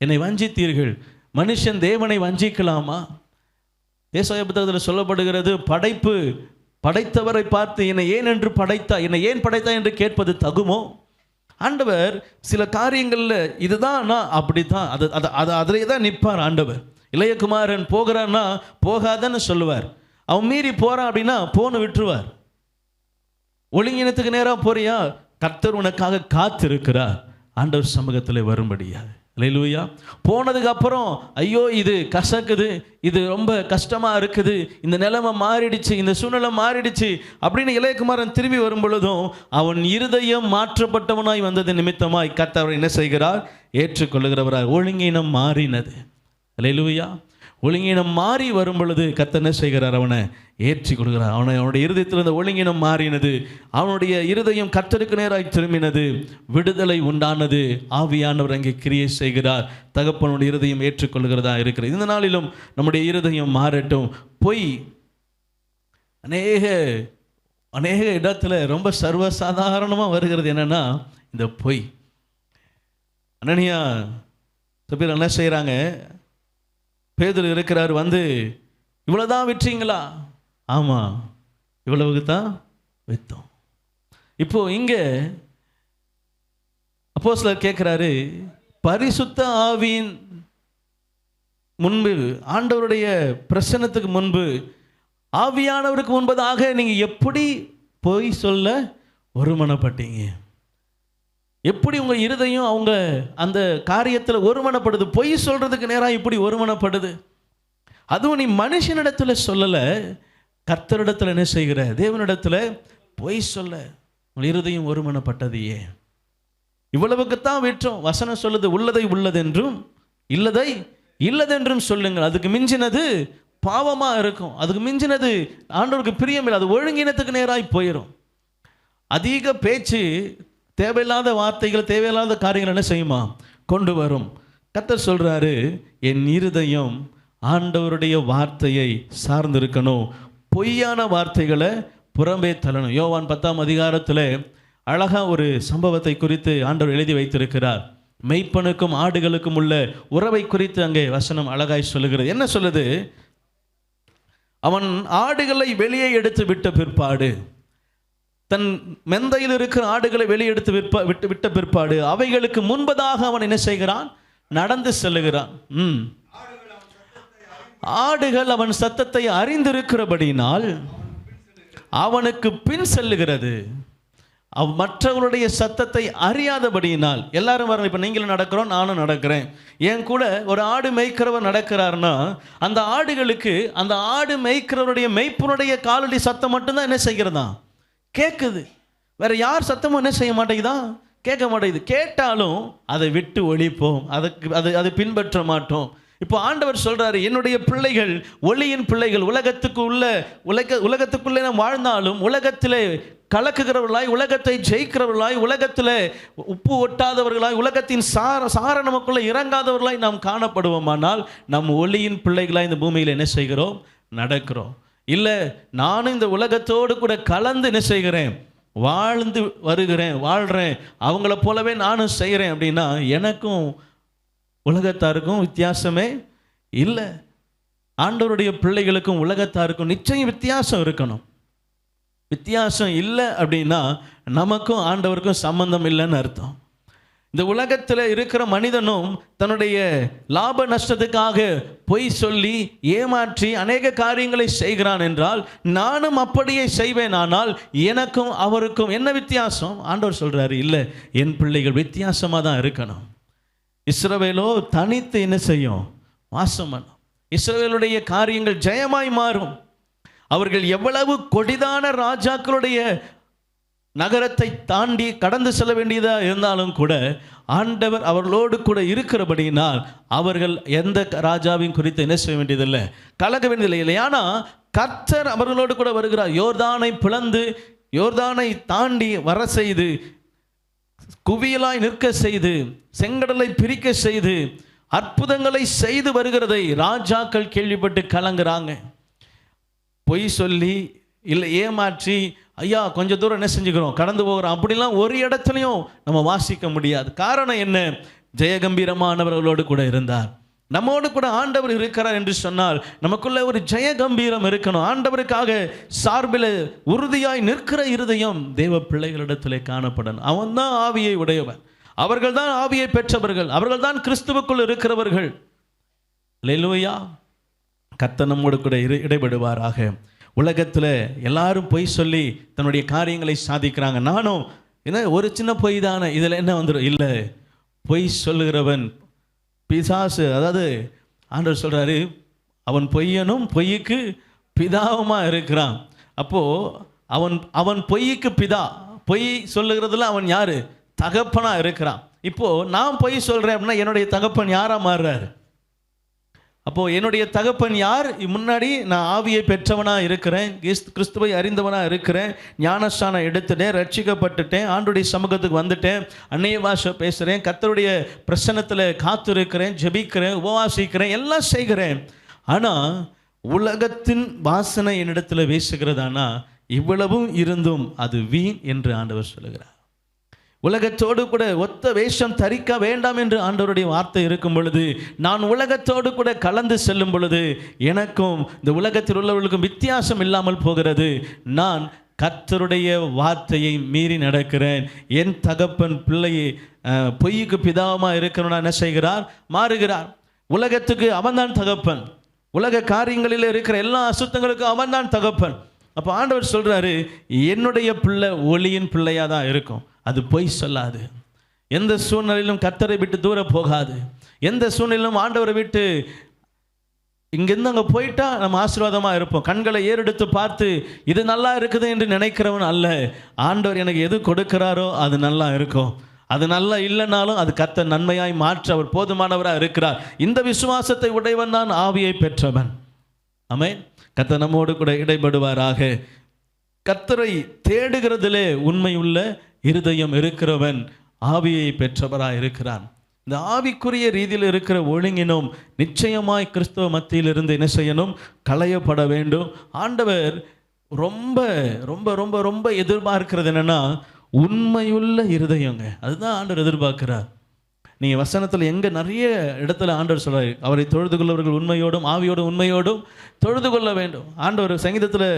என்னை வஞ்சித்தீர்கள். மனுஷன் தேவனை வஞ்சிக்கலாமா? ஏசாயா புத்தகத்தில் சொல்லப்படுகிறது, படைத்தவரை பார்த்து என்னை ஏன் படைத்தா என்று கேட்பது தகுமோ? ஆண்டவர் சில காரியங்களில் இதுதான் அப்படித்தான் அதிலே தான் நிற்பார் ஆண்டவர். இளையகுமாரன் போகிறான்னா போகாதன்னு சொல்லுவார். அவன் மீறி போகிறான் அப்படின்னா போன்னு விட்டுருவார். ஒழுங்கினத்துக்கு நேராக போறியா? கர்த்தர் உனக்காக காத்திருக்கிறார் ஆண்டவர் சமூகத்தில் வரும்படியா. அல்லேலூயா. போனதுக்கு அப்புறம் ஐயோ இது கசக்குது, இது ரொம்ப கஷ்டமாக இருக்குது, இந்த நிலைமை மாறிடுச்சு, இந்த சூழ்நிலை மாறிடுச்சு அப்படின்னு இளையகுமாரன் திரும்பி வரும் பொழுதும் அவன் இருதயம் மாற்றப்பட்டவனாய் வந்தது நிமித்தமாய் கர்த்தர் என்ன செய்கிறார்? ஏற்றுக்கொள்ளுகிறவராய். ஒழுங்கினம் மாறினது. அல்லேலூயா. ஒழுங்கினம் மாறி வரும் பொழுது கர்த்தர் என்ன செய்கிறார்? அவனை ஏற்றி கொடுக்கிறார். அவனுடைய இருதயத்தில் இருந்த ஒழுங்கினம் மாறினது. அவனுடைய இருதயம் கர்த்தருக்கு நேராய் திரும்பினது. விடுதலை உண்டானது. ஆவியானவர் அங்கே கிரியை செய்கிறார். தகப்பனுடைய இருதயம் ஏற்றுக்கொள்கிறதா இருக்கிறது. இந்த நாளிலும் நம்முடைய இருதயம் மாறட்டும். பொய் அநேக இடத்துல ரொம்ப சர்வசாதாரணமாக வருகிறது. என்னன்னா இந்த பொய். அனனியா பேர் என்ன செய்கிறாங்க? பேதுரு இருக்கிறார். வந்து இவ்வளோதான் விற்றீங்களா? ஆமாம், இவ்வளவுக்கு தான் விற்றோம். இப்போ இங்கே அப்போஸ்தலர் கேட்குறாரு, பரிசுத்த ஆவியின் முன்பு, ஆண்டவருடைய பிரசன்னத்துக்கு முன்பு, ஆவியானவருக்கு முன்பதாக நீங்கள் எப்படி பொய் சொல்ல ஒருமனப்பட்டீங்க? எப்படி உங்கள் இருதயம் அவங்க அந்த காரியத்தில் ஒருமனப்படுது? பொய் சொல்கிறதுக்கு நேராக இப்படி ஒருமனப்படுது. அதுவும் நீ மனுஷனிடத்தில் சொல்லலை, கர்த்தரிடத்தில் என்ன செய்கிற? தேவனிடத்தில் பொய் சொல்ல உங்கள் இருதயம் ஒருமனப்பட்டது ஏன்? இவ்வளவுக்குத்தான் விற்றோம். வசனம் சொல்லுது, உள்ளதை உள்ளதென்றும் இல்லதை இல்லதென்றும் சொல்லுங்கள். அதுக்கு மிஞ்சினது பாவமாக இருக்கும். அதுக்கு மிஞ்சினது ஆண்டவருக்கு பிரியமில்லை. அது ஒழுங்கினத்துக்கு நேராக போயிடும். அதிக பேச்சு, தேவையில்லாத வார்த்தைகள், தேவையில்லாத காரியங்கள் என்ன செய்யுமா? கொண்டு வரும். கர்த்தர் சொல்கிறாரு, என் இருதயம் ஆண்டவருடைய வார்த்தையை சார்ந்திருக்கணும். பொய்யான வார்த்தைகளை புறம்பே தள்ளணும். யோவான் 10ஆம் அதிகாரத்தில் அழகாக ஒரு சம்பவத்தை குறித்து ஆண்டவர் எழுதி வைத்திருக்கிறார். மெய்ப்பனுக்கும் ஆடுகளுக்கும் உள்ள உறவை குறித்து அங்கே வசனம் அழகாய் சொல்லுகிறது. என்ன சொல்லுது? அவன் ஆடுகளை வெளியே எடுத்து விட்ட பிற்பாடு, தன் மெந்தையில் இருக்கிற ஆடுகளை வெளியெடுத்து விட்ட பிற்பாடு அவைகளுக்கு முன்பதாக அவன் என்ன செய்கிறான்? நடந்து செல்லுகிறான். ஆடுகள் அவன் சத்தத்தை அறிந்திருக்கிறபடினால் அவனுக்கு பின் செல்லுகிறது. மற்றவர்களுடைய சத்தத்தை அறியாதபடியினால் எல்லாரும் வர. இப்போ நீங்களும் நடக்கிறோம், நானும் நடக்கிறேன். என் கூட ஒரு ஆடு மேய்க்கிறவர் நடக்கிறாருன்னா அந்த ஆடுகளுக்கு அந்த ஆடு மேய்க்கிறவருடைய மெய்ப்பனுடைய காலடி சத்தம் மட்டும்தான் என்ன செய்கிறதா? கேட்குது. வேற யார் சத்தமும் என்ன செய்ய மாட்டேங்குதா? கேட்க மாட்டேங்குது. கேட்டாலும் அதை விட்டு ஒழிப்போம், அதை பின்பற்ற மாட்டோம். இப்போ ஆண்டவர் சொல்றாரு, என்னுடைய பிள்ளைகள் ஒளியின் பிள்ளைகள். உலகத்துக்குள்ளே நாம் வாழ்ந்தாலும் உலகத்திலே கலக்குகிறவர்களாய், உலகத்தை ஜெயிக்கிறவர்களாய், உலகத்தில் உப்பு ஒட்டாதவர்களாய், உலகத்தின் சார நமக்குள்ள இறங்காதவர்களாய் நாம் காணப்படுவோமானால் நம் ஒளியின் பிள்ளைகளாய் இந்த பூமியில் என்ன செய்கிறோம்? நடக்கிறோம். இல்லை, நானும் இந்த உலகத்தோடு கூட கலந்து என்ன செய்கிறேன்? வாழ்ந்து வாழ்கிறேன், அவங்கள போலவே நானும் செய்கிறேன் அப்படின்னா எனக்கும் உலகத்தாருக்கும் வித்தியாசமே இல்லை. ஆண்டவருடைய பிள்ளைகளுக்கும் உலகத்தாருக்கும் நிச்சயம் வித்தியாசம் இருக்கணும். வித்தியாசம் இல்லை அப்படின்னா நமக்கும் ஆண்டவருக்கும் சம்பந்தம் இல்லைன்னு அர்த்தம். இந்த உலகத்தில் இருக்கிற மனிதனும் தன்னுடைய லாப நஷ்டத்துக்காக பொய் சொல்லி ஏமாற்றி அநேக காரியங்களை செய்கிறான் என்றால் நானும் அப்படியே செய்வேன். ஆனால் எனக்கும் அவருக்கும் என்ன வித்தியாசம்? ஆண்டவர் சொல்கிறாரு, இல்லை, என் பிள்ளைகள் வித்தியாசமாக தான் இருக்கணும். இஸ்ரவேலோ தனித்து என்ன செய்யும்? வாசம் பண்ணும். இஸ்ரவேலுடைய காரியங்கள் ஜெயமாய் மாறும். அவர்கள் எவ்வளவு கொடிதான ராஜாக்களுடைய நகரத்தை தாண்டி கடந்து செல்ல வேண்டியதாக இருந்தாலும் கூட ஆண்டவர் அவர்களோடு கூட இருக்கிறபடியினால் அவர்கள் எந்த ராஜாவின் குறித்து என்ன செய்ய வேண்டியதில்லை, கலக வேண்டியதில்லை. இல்லையானா கர்த்தர் அவர்களோடு கூட வருகிறார். யோர்தானை பிளந்து யோர்தானை தாண்டி வர செய்து குவியலாய் நிற்க செய்து செங்கடலை பிரிக்க செய்து அற்புதங்களை செய்து வருகிறதை ராஜாக்கள் கேள்விப்பட்டு கலங்குறாங்க. பொய் சொல்லி இல்லை ஏமாற்றி ஐயா கொஞ்சம் தூரம் என்ன செஞ்சுக்கிறோம், கடந்து போகிறோம், அப்படிலாம் ஒரு இடத்துலையும் நம்ம வாசிக்க முடியாது. காரணம் என்ன? ஜெயகம்பீரமானவர்களோடு கூட இருந்தார். நம்மோடு கூட ஆண்டவர் இருக்கிறார் என்று சொன்னால் நமக்குள்ள ஒரு ஜெயகம்பீரம் இருக்கணும். ஆண்டவருக்காக சார்பில் உறுதியாய் நிற்கிற இருதயம் தேவ பிள்ளைகளிடத்திலே காணப்படணும். அவன் தான் ஆவியை உடையவன், அவர்கள் தான் ஆவியை பெற்றவர்கள், அவர்கள் தான் கிறிஸ்துவுக்குள் இருக்கிறவர்கள். அல்லேலூயா. கர்த்தர் நம்மோடு கூட இடைபடுவாராக. உலகத்தில் எல்லாரும் பொய் சொல்லி தன்னுடைய காரியங்களை சாதிக்கிறாங்க. நானும் என்ன ஒரு சின்ன பொய் தானே, இதில் என்ன வந்துடும்? இல்லை, பொய் சொல்லுகிறவன் பிசாசு. அதாவது ஆண்டவர் சொல்கிறாரு, அவன் பொய்யனும் பொய்யுக்கு பிதாவுமாக இருக்கிறான். அப்போது அவன் பொய்யுக்கு பிதா, பொய் சொல்லுகிறதுல அவன் யார்? தகப்பனாக இருக்கிறான். இப்போது நான் பொய் சொல்கிறேன் அப்படின்னா என்னுடைய தகப்பன் யாராக மாறுறாரு? அப்போது என்னுடைய தகப்பன் யார்? முன்னாடி நான் ஆவியை பெற்றவனாக இருக்கிறேன், கிறிஸ்துவை அறிந்தவனாக இருக்கிறேன், ஞானஸ்தானம் எடுத்துட்டேன், ரட்சிக்கப்பட்டுட்டேன், ஆண்டுடைய சமூகத்துக்கு வந்துட்டேன், அந்நிய பாஷை பேசுகிறேன், கர்த்தருடைய பிரசன்னத்தில் காத்திருக்கிறேன், ஜெபிக்கிறேன், உபவாசிக்கிறேன், எல்லாம் செய்கிறேன். ஆனால் உலகத்தின் வாசனை என்னிடத்தில் வீசுகிறதானா இவ்வளவும் இருந்தும் அது வீண் என்று ஆண்டவர் சொல்லுகிறார். உலகத்தோடு கூட ஒத்த வேஷம் தரிக்க வேண்டாம் என்று ஆண்டவருடைய வார்த்தை இருக்கும் பொழுது, நான் உலகத்தோடு கூட கலந்து செல்லும் பொழுது எனக்கும் இந்த உலகத்தில் உள்ளவர்களுக்கும் வித்தியாசம் இல்லாமல் போகிறது. நான் கர்த்தருடைய வார்த்தையை மீறி நடக்கிறேன். என் தகப்பன் பிள்ளையை பொய்யுக்கு பிதாவமாக இருக்கிறவனா என்ன செய்கிறார்? மாறுகிறார். உலகத்துக்கு அவன்தான் தகப்பன், உலக காரியங்களில் இருக்கிற எல்லா அசுத்தங்களுக்கும் அவன்தான் தகப்பன். அப்போ ஆண்டவர் சொல்கிறாரு, என்னுடைய பிள்ளை ஒளியின் பிள்ளையாக தான் இருக்கும், அது பொய் சொல்லாது, எந்த சூழ்நிலையிலும் கர்த்தரை விட்டு தூர போகாது, எந்த சூழ்நிலையிலும் ஆண்டவரை விட்டு இங்கேருந்து அங்கே போயிட்டா நம்ம ஆசீர்வாதமாக இருப்போம். கண்களை ஏறெடுத்து பார்த்து இது நல்லா இருக்குது என்று நினைக்கிறவன் அல்ல. ஆண்டவர் எனக்கு எது கொடுக்கிறாரோ அது நல்லா இருக்கும், அது நல்லா இல்லைனாலும் அது கர்த்தர் நன்மையாய் மாற்ற அவர் போதுமானவராக இருக்கிறார். இந்த விசுவாசத்தை உடையவன் தான் ஆவியை பெற்றவன். ஆமென். கர்த்தர் நம்மோடு கூட இடைபடுவாராக. கர்த்தரை தேடுகிறதிலே உண்மையுள்ள இருதயம் இருக்கிறவன் ஆவியை பெற்றவராக இருக்கிறான். இந்த ஆவிக்குரிய ரீதியில் இருக்கிற ஒழுங்கினும் நிச்சயமாய் கிறிஸ்தவ மத்தியிலிருந்து என்ன செய்யணும்? களையப்பட வேண்டும். ஆண்டவர் ரொம்ப ரொம்ப ரொம்ப ரொம்ப எதிர்பார்க்கிறது என்னன்னா உண்மையுள்ள இருதயங்க. அதுதான் ஆண்டவர் எதிர்பார்க்கிறார். நீங்கள் வசனத்தில் எங்கே நிறைய இடத்துல ஆண்டவர் சொல்கிறார், அவரை தொழுது கொள்ளவர்கள் உண்மையோடும் ஆவியோடும் உண்மையோடும் தொழுது கொள்ள வேண்டும். ஆண்டவர் சங்கீதத்தில்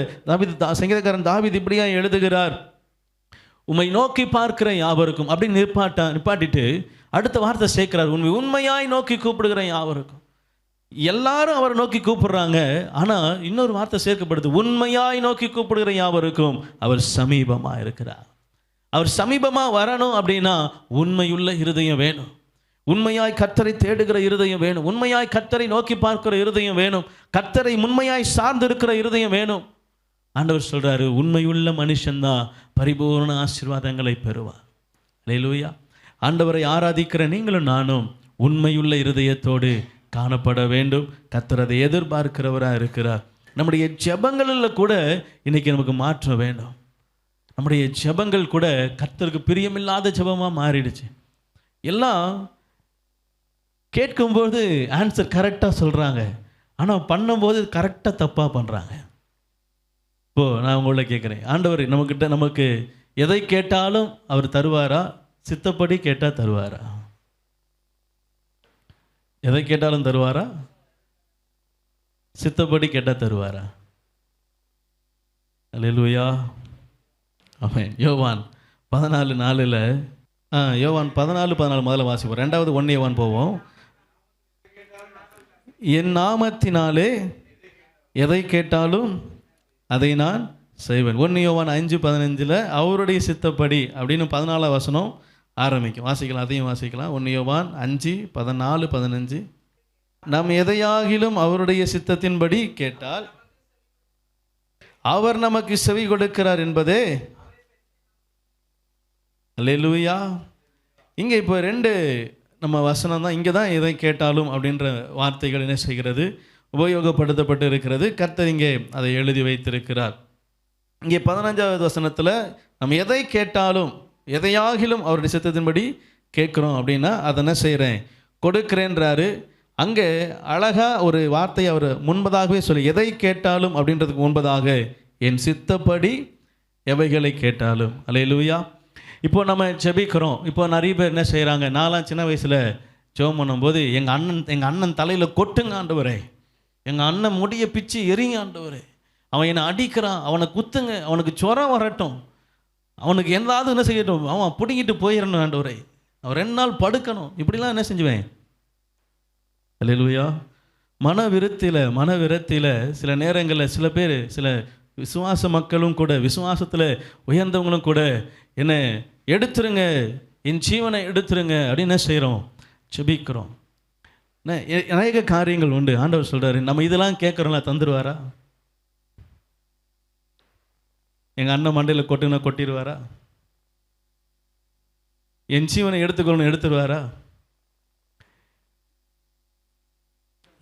சங்கீதக்காரன் தாவீது இப்படியா எழுதுகிறார், உம்மை நோக்கி பார்க்கிற யாவருக்கும் அப்படின்னு நிப்பாட்டிட்டு அடுத்த வார்த்தை சேர்க்கிறார், உண்மையாய் நோக்கி கூப்பிடுகிற யாவருக்கும். எல்லாரும் அவரை நோக்கி கூப்பிடுறாங்க, ஆனால் இன்னொரு வார்த்தை சேர்க்கப்படுது, உண்மையாய் நோக்கி கூப்பிடுகிற யாவருக்கும் அவர் சமீபமாக இருக்கிறார். அவர் சமீபமாக வரணும் அப்படின்னா உண்மையுள்ள இருதயம் வேணும், உண்மையாய் கர்த்தரை தேடுகிற இருதயம் வேணும், உண்மையாய் கர்த்தரை நோக்கி பார்க்கிற இருதயம் வேணும், கர்த்தரை உண்மையாய் சார்ந்து இருக்கிற இருதயம் வேணும். ஆண்டவர் சொல்றாரு, உண்மையுள்ள மனுஷன்தான் பரிபூர்ண ஆசீர்வாதங்களை பெறுவார். அல்லேலூயா. ஆண்டவரை ஆராதிக்கிற நீங்களும் நானும் உண்மையுள்ள இருதயத்தோடு காணப்பட வேண்டும். கர்த்தர் அதை எதிர்பார்க்கிறவராக இருக்கிறார். நம்முடைய ஜெபங்களில் கூட இன்னைக்கு நமக்கு மாற்றம் வேண்டும். நம்முடைய ஜெபங்கள் கூட கர்த்தருக்கு பிரியமில்லாத ஜெபமாக மாறிடுச்சு. எல்லாம் கேட்கும்போது ஆன்சர் கரெக்டாக சொல்கிறாங்க, ஆனால் பண்ணும்போது கரெக்டாக தப்பாக பண்ணுறாங்க. இப்போது நான் உங்களை கேட்குறேன், ஆண்டவர் நமக்கு எதை கேட்டாலும் அவர் தருவாரா? சித்தப்படி கேட்டால் தருவாரா? எதை கேட்டாலும் தருவாரா? சித்தப்படி கேட்டால் தருவாரா? அல்லேலூயா. ஆமென். யோவான் 14:4 யோவான் 14:14 முதல்ல வாசிப்போம். ரெண்டாவது 1 யோவான் போவோம். என் நாமத்தினாலே எதை கேட்டாலும் அதை நான் செய்வேன். 1 யோவான் 5:15 அவருடைய சித்தப்படி அப்படின்னு 14 வசனம் ஆரம்பிக்கும். வாசிக்கலாம், அதையும் வாசிக்கலாம். 1 யோவான் 5:14-15 நாம் எதையாகிலும் அவருடைய சித்தத்தின்படி கேட்டால் அவர் நமக்கு செவி கொடுக்கிறார் என்பதே. அல்லேலூயா. இங்கே இப்போ 2 நம்ம வசனம் தான். இங்கே தான் எதை கேட்டாலும் அப்படின்ற வார்த்தைகள் என்ன செய்கிறது? உபயோகப்படுத்தப்பட்டு இருக்கிறது. கர்த்தர் இங்கே அதை எழுதி வைத்திருக்கிறார். இங்கே 15வது வசனத்தில் நம்ம எதை கேட்டாலும் எதையாகிலும் அவருடைய சித்தத்தின்படி கேட்குறோம் அப்படின்னா அதை என்ன செய்கிறேன்? கொடுக்கிறேன்றாரு. அங்கே அழகாக ஒரு வார்த்தை அவர் முன்பதாகவே சொல்லி, எதை கேட்டாலும் அப்படின்றதுக்கு முன்பதாக என் சித்தப்படி எவைகளை கேட்டாலும். அல்லேலூயா. இப்போ நம்ம ஜெபிக்கிறோம். இப்போ நிறைய பேர் என்ன செய்கிறாங்க? நான்லாம் சின்ன வயசில் ஜெபம் பண்ணும்போது எங்கள் அண்ணன் தலையில் கொட்டுங்க ஆண்டவரே, எங்கள் அண்ணன் முடிய பிச்சு எரிங்க ஆண்டவரே, அவன் என்னை அடிக்கிறான், அவனை குத்துங்க, அவனுக்கு ஜுரம் வரட்டும், அவனுக்கு எந்தாவது என்ன செய்யட்டும், அவன் பிடிங்கிட்டு போயிடணும் ஆண்டவரே, அவன் 2 நாள் படுக்கணும், இப்படிலாம் என்ன செஞ்சுவேன்? அல்லேலூயா. மன விரத்தியில் சில நேரங்களில் சில பேர், சில விசுவாச மக்களும் கூட, விசுவாசத்தில் உயர்ந்தவங்களும் கூட என்ன எடுத்துருங்க, என் ஜீவனை எடுத்துருங்க அப்படின்னு என்ன செய்கிறோம்? ஜெபிக்கிறோம். அநேக காரியங்கள் உண்டு. ஆண்டவர் சொல்கிறாரு, நம்ம இதெல்லாம் கேட்குறோம்ல, தந்துடுவாரா? எங்கள் அண்ணன் மண்டையில் கொட்டுனா கொட்டிடுவாரா? என் ஜீவனை எடுத்துக்கொள்ளணும் எடுத்துடுவாரா?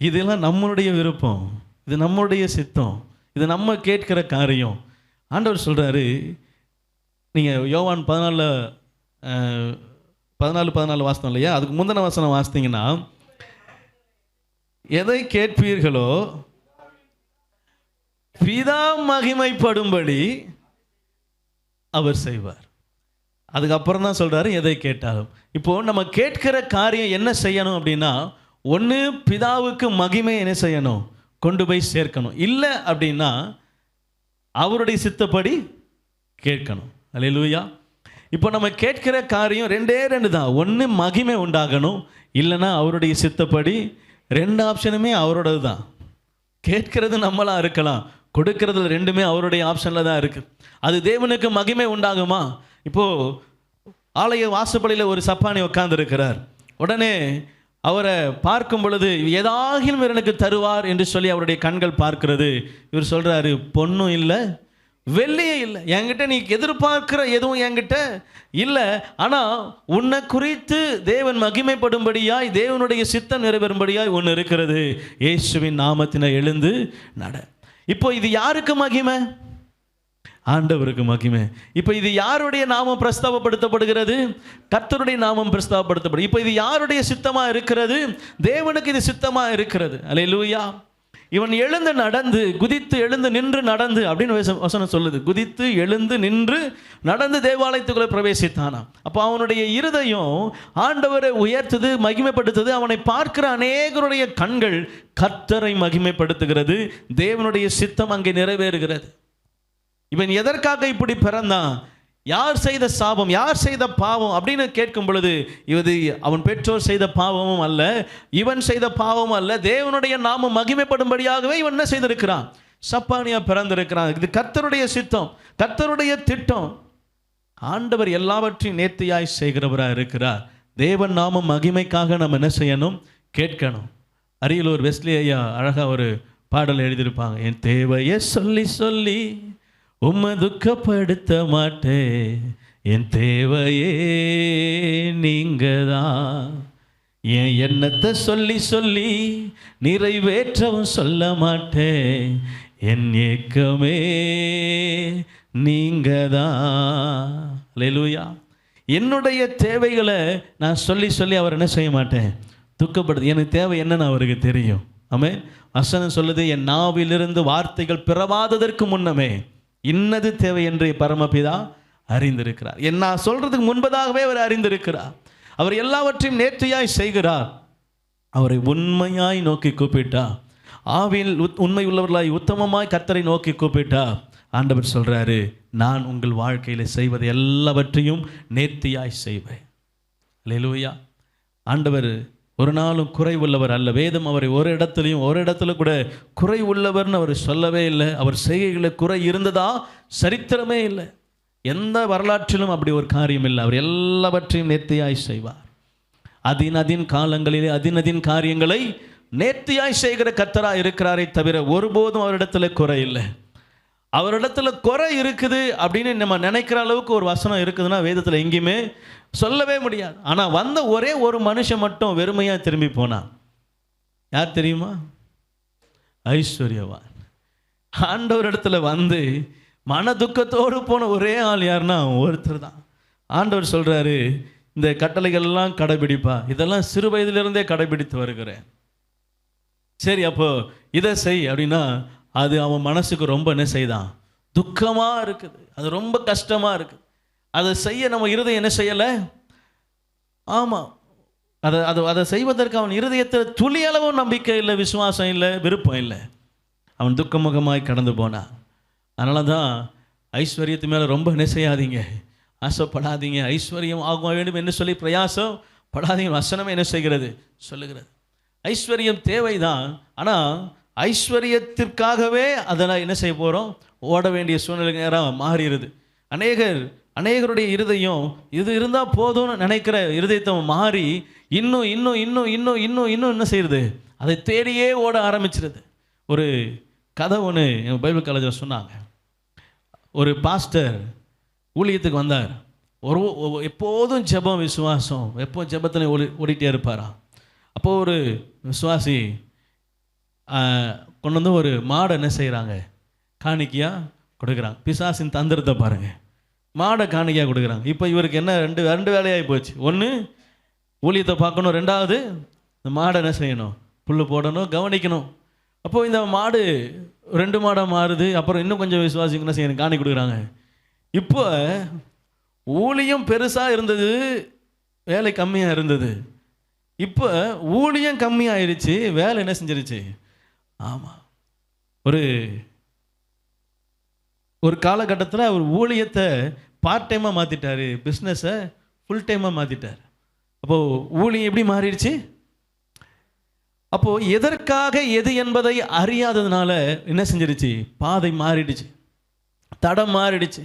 இதெல்லாம் நம்மளுடைய விருப்பம், இது நம்மளுடைய சித்தம், இது நம்ம கேட்கிற காரியம். ஆண்டவர் சொல்கிறாரு, நீங்கள் யோவான் 14 வாசனம் இல்லையா, அதுக்கு முந்தின வசனம் வாசித்தீங்கன்னா, எதை கேட்பீர்களோ பிதா மகிமைப்படும்படி அவர் செய்வார். அதுக்கப்புறம் தான் சொல்கிறாரு எதை கேட்டாலும். இப்போது நம்ம கேட்கிற காரியம் என்ன செய்யணும் அப்படின்னா, ஒன்று பிதாவுக்கு மகிமை என்ன செய்யணும்? கொண்டு போய் சேர்க்கணும். இல்லை அப்படின்னா அவருடைய சித்தப்படி கேட்கணும். அல்லேலூயா. இப்போ நம்ம கேட்கிற காரியம் 2 தான். ஒன்று மகிமை உண்டாகணும், இல்லைன்னா அவருடைய சித்தப்படி. 2 ஆப்ஷனுமே அவரோடது தான். கேட்கறது நம்மளாக இருக்கலாம், கொடுக்கறதுல 2மே அவருடைய ஆப்ஷனில் தான் இருக்குது. அது தேவனுக்கு மகிமை உண்டாகுமா? இப்போது ஆலய வாசப்படியில் ஒரு சப்பானி உட்கார்ந்துருக்கிறார். உடனே அவரை பார்க்கும் பொழுது ஏதாகிலும் எனக்கு தருவார் என்று சொல்லி அவருடைய கண்கள் பார்க்கிறது. இவர் சொல்கிறாரு, பொண்ணும் இல்லை வெள்ளியே இல்லை, என்கிட்ட நீ எதிர்பார்க்கிற எதுவும் என்கிட்ட இல்லை, ஆனால் உன்னை குறித்து தேவன் மகிமைப்படும்படியாய், தேவனுடைய சித்தம் நிறைவேறும்படியாய் ஒன்று இருக்கிறது. இயேசுவின் நாமத்தினை எழுந்து நட. இப்போ இது யாருக்கு மகிமை? ஆண்டவருக்கு மகிமை. இப்போ இது யாருடைய நாமம் பிரஸ்தாபப்படுத்தப்படுகிறது? கர்த்தருடைய நாமம் பிரஸ்தாபப்படுத்தப்படுது. இப்போ இது யாருடைய சித்தமாக இருக்கிறது? தேவனுக்கு இது சித்தமாக இருக்கிறது. அல்லேலூயா. இவன் எழுந்து நடந்து, குதித்து எழுந்து நின்று நடந்து அப்படின்னு வசனம் சொல்லுது. குதித்து எழுந்து நின்று நடந்து தேவாலயத்துக்குள்ளே பிரவேசித்தானாம். அப்போ அவனுடைய இருதயம் ஆண்டவரை உயர்த்துது, மகிமைப்படுத்துது. அவனை பார்க்கிற அநேகருடைய கண்கள் கர்த்தரை மகிமைப்படுத்துகிறது. தேவனுடைய சித்தம் அங்கே நிறைவேறுகிறது. இவன் எதற்காக இப்படி பிறந்தான்? யார் செய்த சாபம், யார் செய்த பாவம் அப்படின்னு கேட்கும் பொழுது, இது அவன் பெற்றோர் செய்த பாவமும் அல்ல, இவன் செய்த பாவமும் அல்ல, தேவனுடைய நாமம் மகிமைப்படும்படியாகவே இவன் என்ன செய்திருக்கிறான்? சப்பானியா பிறந்திருக்கிறான். இது கர்த்தருடைய சித்தம், கர்த்தருடைய திட்டம். ஆண்டவர் எல்லாவற்றையும் நேர்த்தியாய் செய்கிறவராக இருக்கிறார். தேவன் நாமம் மகிமைக்காக நம்ம என்ன செய்யணும்? கேட்கணும். அரியலூர் வெஸ்லி ஐயா அழகாக ஒரு பாடல் எழுதியிருப்பாங்க. என் தேவையை சொல்லி சொல்லி உம்மை துக்கப்படுத்த மாட்டேன், என் தேவையே நீங்கதான், என் எண்ணத்தை சொல்லி சொல்லி நிறைவேற்றவும் சொல்ல மாட்டேன், என் ஏக்கமே நீங்கதான். அல்லேலூயா. என்னுடைய தேவைகளை நான் சொல்லி சொல்லி அவர் என்ன செய்ய மாட்டேன்? துக்கப்படுது. எனக்கு தேவை என்னன்னு அவருக்கு தெரியும். ஆமென். வசனம் சொல்லுது, என் நாவிலிருந்து வார்த்தைகள் பிறவாததற்கு முன்னமே இன்னது தேவை என்று பரமபிதா அறிந்திருக்கிறார். நான் சொல்றதுக்கு முன்பதாகவே அவர் அறிந்திருக்கிறார். அவர் எல்லாவற்றையும் நேர்த்தியாய் செய்கிறார். அவரை உண்மையாய் நோக்கி கூப்பிட்டா, ஆவியில் உண்மை உள்ளவர்களாய் உத்தமமாய் கர்த்தரை நோக்கி கூப்பிட்டா, ஆண்டவர் சொல்றாரு, நான் உங்கள் வாழ்க்கையில் செய்வது எல்லாவற்றையும் நேர்த்தியாய் செய்வேன். அல்லேலூயா. ஆண்டவர் ஒரு நாளும் குறை உள்ளவர் அல்ல. வேதம் அவரை ஒரு இடத்துல கூட குறை உள்ளவர்னு அவர் சொல்லவே இல்லை. அவர் செய்கைகளை குறை இருந்ததா சரித்திரமே இல்லை. எந்த வரலாற்றிலும் அப்படி ஒரு காரியம் இல்லை. அவர் எல்லாவற்றையும் நேர்த்தியாய் செய்வார். அதின் காலங்களிலே அதின் காரியங்களை நேர்த்தியாய் செய்கிற கர்த்தராக இருக்கிறாரே தவிர ஒருபோதும் அவரிடத்துல குறை இல்லை. அவரிடத்துல குறை இருக்குது அப்படின்னு நம்ம நினைக்கிற அளவுக்கு ஒரு வசனம் இருக்குதுன்னா வேதத்தில் எங்கேயுமே சொல்லவே முடியாது. ஆனால் வந்த ஒரே ஒரு மனுஷன் மட்டும் வெறுமையாக திரும்பி போனான். யார் தெரியுமா? ஐஸ்வர்யவான். ஆண்டவர் இடத்துல வந்து மன துக்கத்தோடு போன ஒரே ஆள் யாருன்னா ஒருத்தர் தான். ஆண்டவர் சொல்கிறாரு, இந்த கட்டளைகள்லாம் கடைபிடிப்பா, இதெல்லாம் சிறு வயதிலிருந்தே கடைபிடித்து வருகிறேன். சரி, அப்போ இதை செய் அப்படின்னா அது அவன் மனசுக்கு ரொம்ப என்ன செய்தான்? துக்கமாக இருக்குது. அது ரொம்ப கஷ்டமாக இருக்குது. அதை செய்ய நம்ம இருதயம் என்ன செய்யலை? ஆமாம், அதை செய்வதற்கு அவன் இருதயத்தில் துளி அளவும் நம்பிக்கை இல்லை, விசுவாசம் இல்லை, விருப்பம் இல்லை. அவன் துக்கமுகமாய் கடந்து போனான். அதனால தான் ஐஸ்வர்யத்து மேலே ரொம்ப என்ன செய்யாதீங்க, ஆசைப்படாதீங்க. ஐஸ்வர்யம் ஆக வேண்டும் என்று சொல்லி பிரயாசம் படாதீங்க. வசனமே என்ன செய்கிறது? சொல்லுகிறது. ஐஸ்வர்யம் தேவைதான். ஆனால் ஐஸ்வர்யத்திற்காகவே அதெல்லாம் என்ன செய்ய போகிறோம்? ஓட வேண்டிய சூழ்நிலை நேரம் மாறிடுது. அநேகருடைய இருதயம் இது இருந்தால் போதும்னு நினைக்கிற இருதயத்தை மாறி இன்னும் இன்னும் இன்னும் இன்னும் இன்னும் இன்னும் என்ன செய்யுது? அதை தேடியே ஓட ஆரம்பிச்சிருது. ஒரு கதை ஒன்று எங்கள் பைபிள் காலேஜில் சொன்னாங்க. ஒரு பாஸ்டர் ஊழியத்துக்கு வந்தார். எப்போதும் ஜெபம், விசுவாசம், எப்போ ஜெபத்தில் ஓடிட்டே இருப்பாராம். அப்போது ஒரு விசுவாசி கொண்டு வந்து ஒரு மாடை என்ன செய்கிறாங்க? காணிக்கையாக கொடுக்குறாங்க. பிசாசின் தந்திரத்தை பாருங்கள். மாடை காணிக்கையாக கொடுக்குறாங்க. இப்போ இவருக்கு என்ன ரெண்டு வேலையாகி போச்சு. ஒன்று ஊழியத்தை பார்க்கணும், ரெண்டாவது இந்த மாடை என்ன செய்யணும்? புல் போடணும், கவனிக்கணும். அப்போது இந்த மாடு 2 மாடாக மாறுது. அப்புறம் இன்னும் கொஞ்சம் விசுவாசிங்க என்ன செய்யணும்? காணி கொடுக்குறாங்க. இப்போ ஊழியம் பெருசாக இருந்தது, வேலை கம்மியாக இருந்தது. இப்போ ஊழியம் கம்மியாயிருச்சு, வேலை என்ன செஞ்சிருச்சு? ஆமாம், ஒரு காலகட்டத்தில் அவர் ஊழியத்தை பார்ட் டைமாக மாற்றிட்டார், பிஸ்னஸை ஃபுல் டைமாக மாற்றிட்டார். அப்போது ஊழியம் எப்படி மாறிடுச்சு? அப்போது எதற்காக எது என்பதை அறியாததுனால என்ன செஞ்சிருச்சு? பாதை மாறிடுச்சு, தடம் மாறிடுச்சு,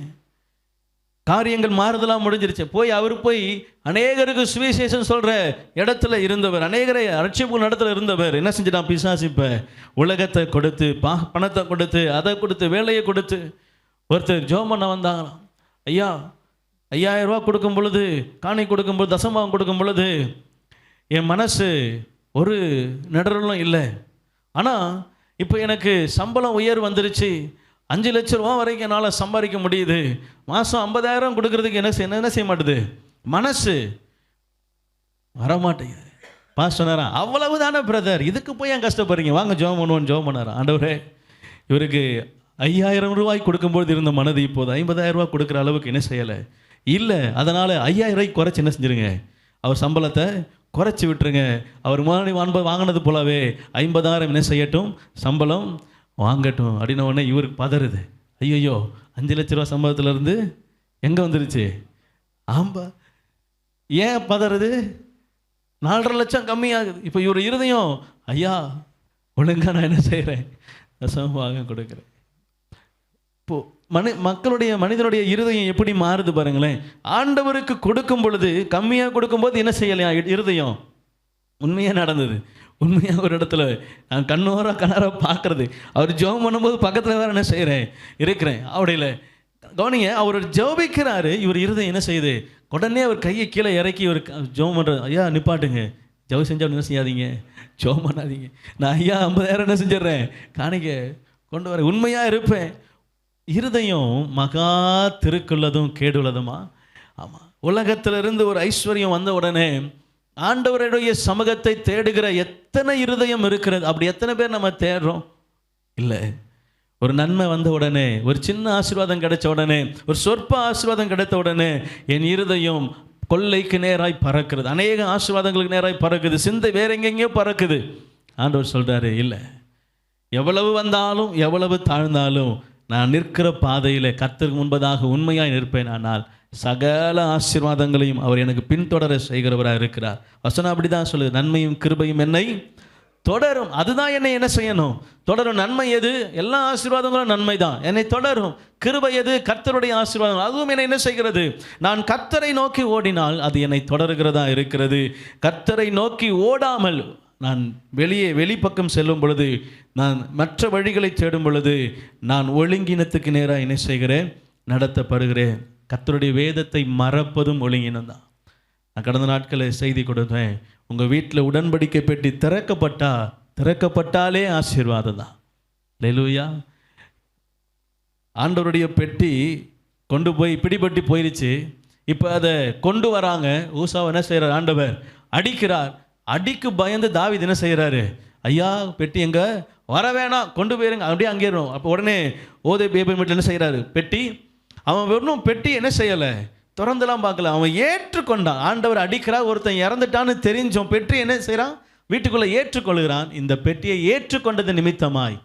காரியங்கள் மாறுதலாம் முடிஞ்சிருச்சு. அவர் போய் அநேகருக்கு சுவிசேஷம் சொல்கிற இடத்துல இருந்தவர், அநேகரை ரட்சிப்பு இடத்துல இருந்தவர் என்ன செஞ்சிட்டான்? பிசாசு இப்போ உலகத்தை கொடுத்து, பணத்தை கொடுத்து, அதை கொடுத்து, வேலையை கொடுத்து. ஒருத்தர் ஜெபம் பண்ண வந்தாங்களாம். ஐயா, 5000 ரூபா கொடுக்கும் பொழுது, காணி கொடுக்கும் பொழுது, தசமாகம் கொடுக்கும் பொழுது என் மனசு ஒரு நடரலும் இல்லை. ஆனால் இப்போ எனக்கு சம்பளம் உயர்வு வந்துருச்சு, 5 லட்ச ரூபா வரைக்கும் என்னால் சம்பாதிக்க முடியுது. மாதம் 50,000 கொடுக்கறதுக்கு என்ன செய்ய மாட்டுது? மனசு வரமாட்டேங்குது. சொன்னாரா, அவ்வளவு தானே பிரதர், இதுக்கு போய் ஏன் கஷ்டப்படுறீங்க, வாங்க ஜெபம் பண்ணுவோன்னு ஜெபம் பண்ணாரா. ஆண்டவரே, இவருக்கு 5000 ரூபாய் கொடுக்கும்போது இருந்த மனது இப்போது 50,000 ரூபா கொடுக்குற அளவுக்கு என்ன செய்யலை இல்லை. அதனால் 5000 ரூபாய்க்கு குறைச்சி என்ன செஞ்சுருங்க? அவர் சம்பளத்தை குறைச்சி விட்டுருங்க. அவர் வாங்கினது போலவே 50,000 என்ன செய்யட்டும்? சம்பளம் வாங்கட்டும் அப்படின்ன உடனே இவருக்கு பதறுது. ஐயோ, 5 லட்ச ரூபா சம்பளத்துலேருந்து எங்கே வந்துருச்சு? ஆம்பா, ஏன் பதறுது? 4.5 லட்சம் கம்மியாகுது. இப்போ இவர் இருதயம், ஐயா ஒழுங்கா நான் என்ன செய்கிறேன்? தசமபாகம் கொடுக்குறேன். இப்போது மனிதனுடைய இருதயம் எப்படி மாறுது பாருங்களேன். ஆண்டவருக்கு கொடுக்கும் பொழுது, கம்மியாக கொடுக்கும்போது என்ன செய்யலையா? இருதயம் உண்மையாக நடந்தது. உண்மையாக ஒரு இடத்துல நான் கண்ணார பார்க்குறது. அவர் ஜெபம் பண்ணும்போது பக்கத்தில் வேறு என்ன செய்கிறேன்? இருக்கிறேன். அப்படியில் கவனிங்க, அவர் ஜெபிக்கிறாரு, இவர் இருதயம் என்ன செய்யுது? உடனே அவர் கையை கீழே இறக்கி ஒரு ஜெபம் பண்ணுறது. ஐயா நிப்பாட்டுங்க, ஜெபம் செஞ்சால் என்ன செய்யாதீங்க, ஜெபம் பண்ணாதீங்க. நான் ஐயா 50,000 என்ன செஞ்சிடறேன்? காணிக்க கொண்டு வரேன், உண்மையாக இருப்பேன். இருதயம் மகா திருக்குள்ளதும் கேடுள்ளதுமா. ஆமாம், உலகத்திலிருந்து ஒரு ஐஸ்வர்யம் வந்த உடனே ஆண்டவருடைய சமூகத்தை தேடுகிற எத்தனை இருதயம் இருக்கிறது? அப்படி எத்தனை பேர் நம்ம தேடுறோம்? இல்லை. ஒரு நன்மை வந்த உடனே, ஒரு சின்ன ஆசீர்வாதம் கிடைச்ச உடனே, ஒரு சொற்ப ஆசீர்வாதம் கிடைத்த உடனே என் இருதயம் கொள்ளைக்கு நேராய் பறக்கிறது, அநேக ஆசீர்வாதங்களுக்கு நேராய் பறக்குது, சிந்தை வேற எங்கெங்கேயோ பறக்குது. ஆண்டவர் சொல்கிறாரு, இல்லை, எவ்வளவு வந்தாலும் எவ்வளவு தாழ்ந்தாலும் நான் நிற்கிற பாதையில் கர்த்தருக்கு முன்பதாக உண்மையாய் நிற்பேன். ஆனால் சகல ஆசீர்வாதங்களையும் அவர் எனக்கு பின்தொடர செய்கிறவராக இருக்கிறார். வசனம் அப்படி தான் சொல்லுது, நன்மையும் கிருபையும் என்னை தொடரும். அதுதான் என்னை என்ன செய்யணும், தொடரும். நன்மை எது? எல்லா ஆசீர்வாதங்களும் நன்மை தான், என்னை தொடரும். கிருபை எது? கர்த்தருடைய ஆசீர்வாதம், அதுவும் என்னை என்ன செய்கிறது, நான் கர்த்தரை நோக்கி ஓடினால் அது என்னை தொடர்கிறதா இருக்கிறது. கர்த்தரை நோக்கி ஓடாமல் நான் வெளிப்பக்கம் செல்லும் பொழுது, நான் மற்ற வழிகளை தேடும் பொழுது, நான் ஒழுங்கினத்துக்கு நேராக என்ன செய்கிறேன், நடத்தப்படுகிறேன். கர்த்தருடைய வேதத்தை மறப்பதும் ஒழுங்கினம் தான். நான் கடந்த நாட்களில் செய்தி கொடுத்தேன், உங்கள் வீட்டில் உடன்படிக்கை பெட்டி திறக்கப்பட்டாலே ஆசீர்வாதம் தான். அல்லேலூயா. ஆண்டவருடைய பெட்டி கொண்டு போய் பிடிபட்டு போயிடுச்சு. இப்போ அதை கொண்டு வராங்க. ஊசாவை என்ன செய்கிறார், ஆண்டவர் அடிக்கிறார். அடிக்கு பயந்து தாவீது என்ன செய்கிறாரு, ஐயா பெட்டி எங்கே, வர வேணாம், கொண்டு போயிருங்க, அப்படியே அங்கே இருக்கும். அப்போ உடனே ஓதை பேபி வீட்டில் என்ன செய்கிறாரு, பெட்டி, அவன் வெறும் பெட்டி என்ன செய்யலை, திறந்துலாம் பார்க்கல, அவன் ஏற்றுக்கொண்டான். ஆண்டவர் அடிக்கிறார், ஒருத்தன் இறந்துட்டான்னு தெரிஞ்சோம், பெட்டி என்ன செய்கிறான், வீட்டுக்குள்ளே ஏற்றுக்கொள்கிறான். இந்த பெட்டியை ஏற்றுக்கொண்டது நிமித்தமாய்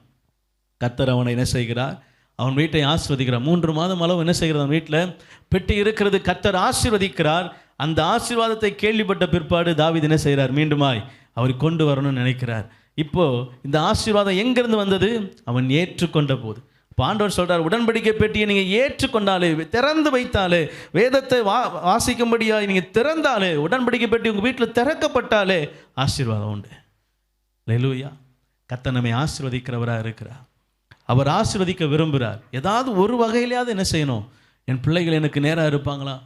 கர்த்தர் அவனை என்ன செய்கிறார், அவன் வீட்டை ஆசீர்வதிக்கிறார். 3 மாதம் அளவு என்ன செய்கிறார், அவன் வீட்டில் பெட்டி இருக்கிறது, கர்த்தர் ஆசீர்வதிக்கிறார். அந்த ஆசீர்வாதத்தை கேள்விப்பட்ட பிற்பாடு தாவீது என்ன செய்கிறார், மீண்டுமாய் அவர் கொண்டு வரணும்னு நினைக்கிறார். இப்போ இந்த ஆசீர்வாதம் எங்கிருந்து வந்தது, அவன் ஏற்றுக்கொண்ட போது. இப்போ ஆண்டவர் சொல்கிறார், உடன்படிக்கை பெட்டியை நீங்கள் ஏற்றுக்கொண்டாலே, திறந்து வைத்தாலே, வேதத்தை வாசிக்கும்படியாக நீங்கள் திறந்தாலே, உடன்படிக்கை பெட்டி உங்கள் வீட்டில் திறக்கப்பட்டாலே ஆசீர்வாதம் உண்டு. அல்லேலூயா. கர்த்தர் நம்மை ஆசீர்வதிக்கிறவராக இருக்கிறார். அவர் ஆசீர்வதிக்க விரும்புகிறார். ஏதாவது ஒரு வகையிலையாவது என்ன செய்யணும், என் பிள்ளைகள் எனக்கு நேராக இருப்பாங்களா.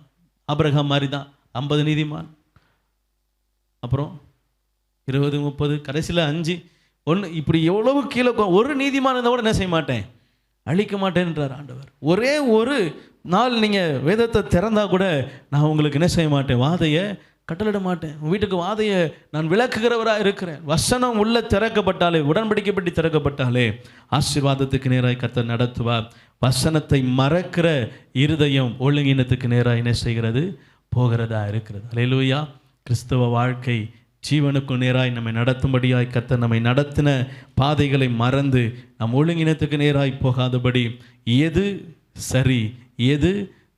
ஆபிரகாம் மாதிரி தான், 50 நீதிமான், அப்புறம் 20, 30, கடைசியில் 5, 1, இப்படி எவ்வளவு கீழே ஒரு நீதிமான் இருந்தால் கூட என்ன செய்ய மாட்டேன், அழிக்க மாட்டேன்றார் ஆண்டவர். ஒரே ஒரு நாள் நீங்கள் வேதத்தை திறந்தா கூட நான் உங்களுக்கு என்ன செய்ய மாட்டேன், வாதையை கட்டளிட மாட்டேன். உங்கள் வீட்டுக்கு வாதையை நான் விளக்குகிறவராக இருக்கிறேன். வசனம் உள்ள திறக்கப்பட்டாலே, உடன்படிக்கைப்பட்டி திறக்கப்பட்டாலே ஆசீர்வாதத்துக்கு நேராக கர்த்தர் நடத்துவார். வசனத்தை மறக்கிற இருதயம் ஒழுங்கினத்துக்கு நேராக என்ன செய்கிறது, போகிறதா இருக்கிறது. அல்லேலூயா. கிறிஸ்தவ வாழ்க்கை ஜீவனுக்கு நேராய் நம்மை நடத்தும்படியாய் கர்த்தர் நம்மை நடத்தின பாதைகளை மறந்து நம் ஒழுங்கினத்துக்கு நேராய் போகாதபடி எது சரி எது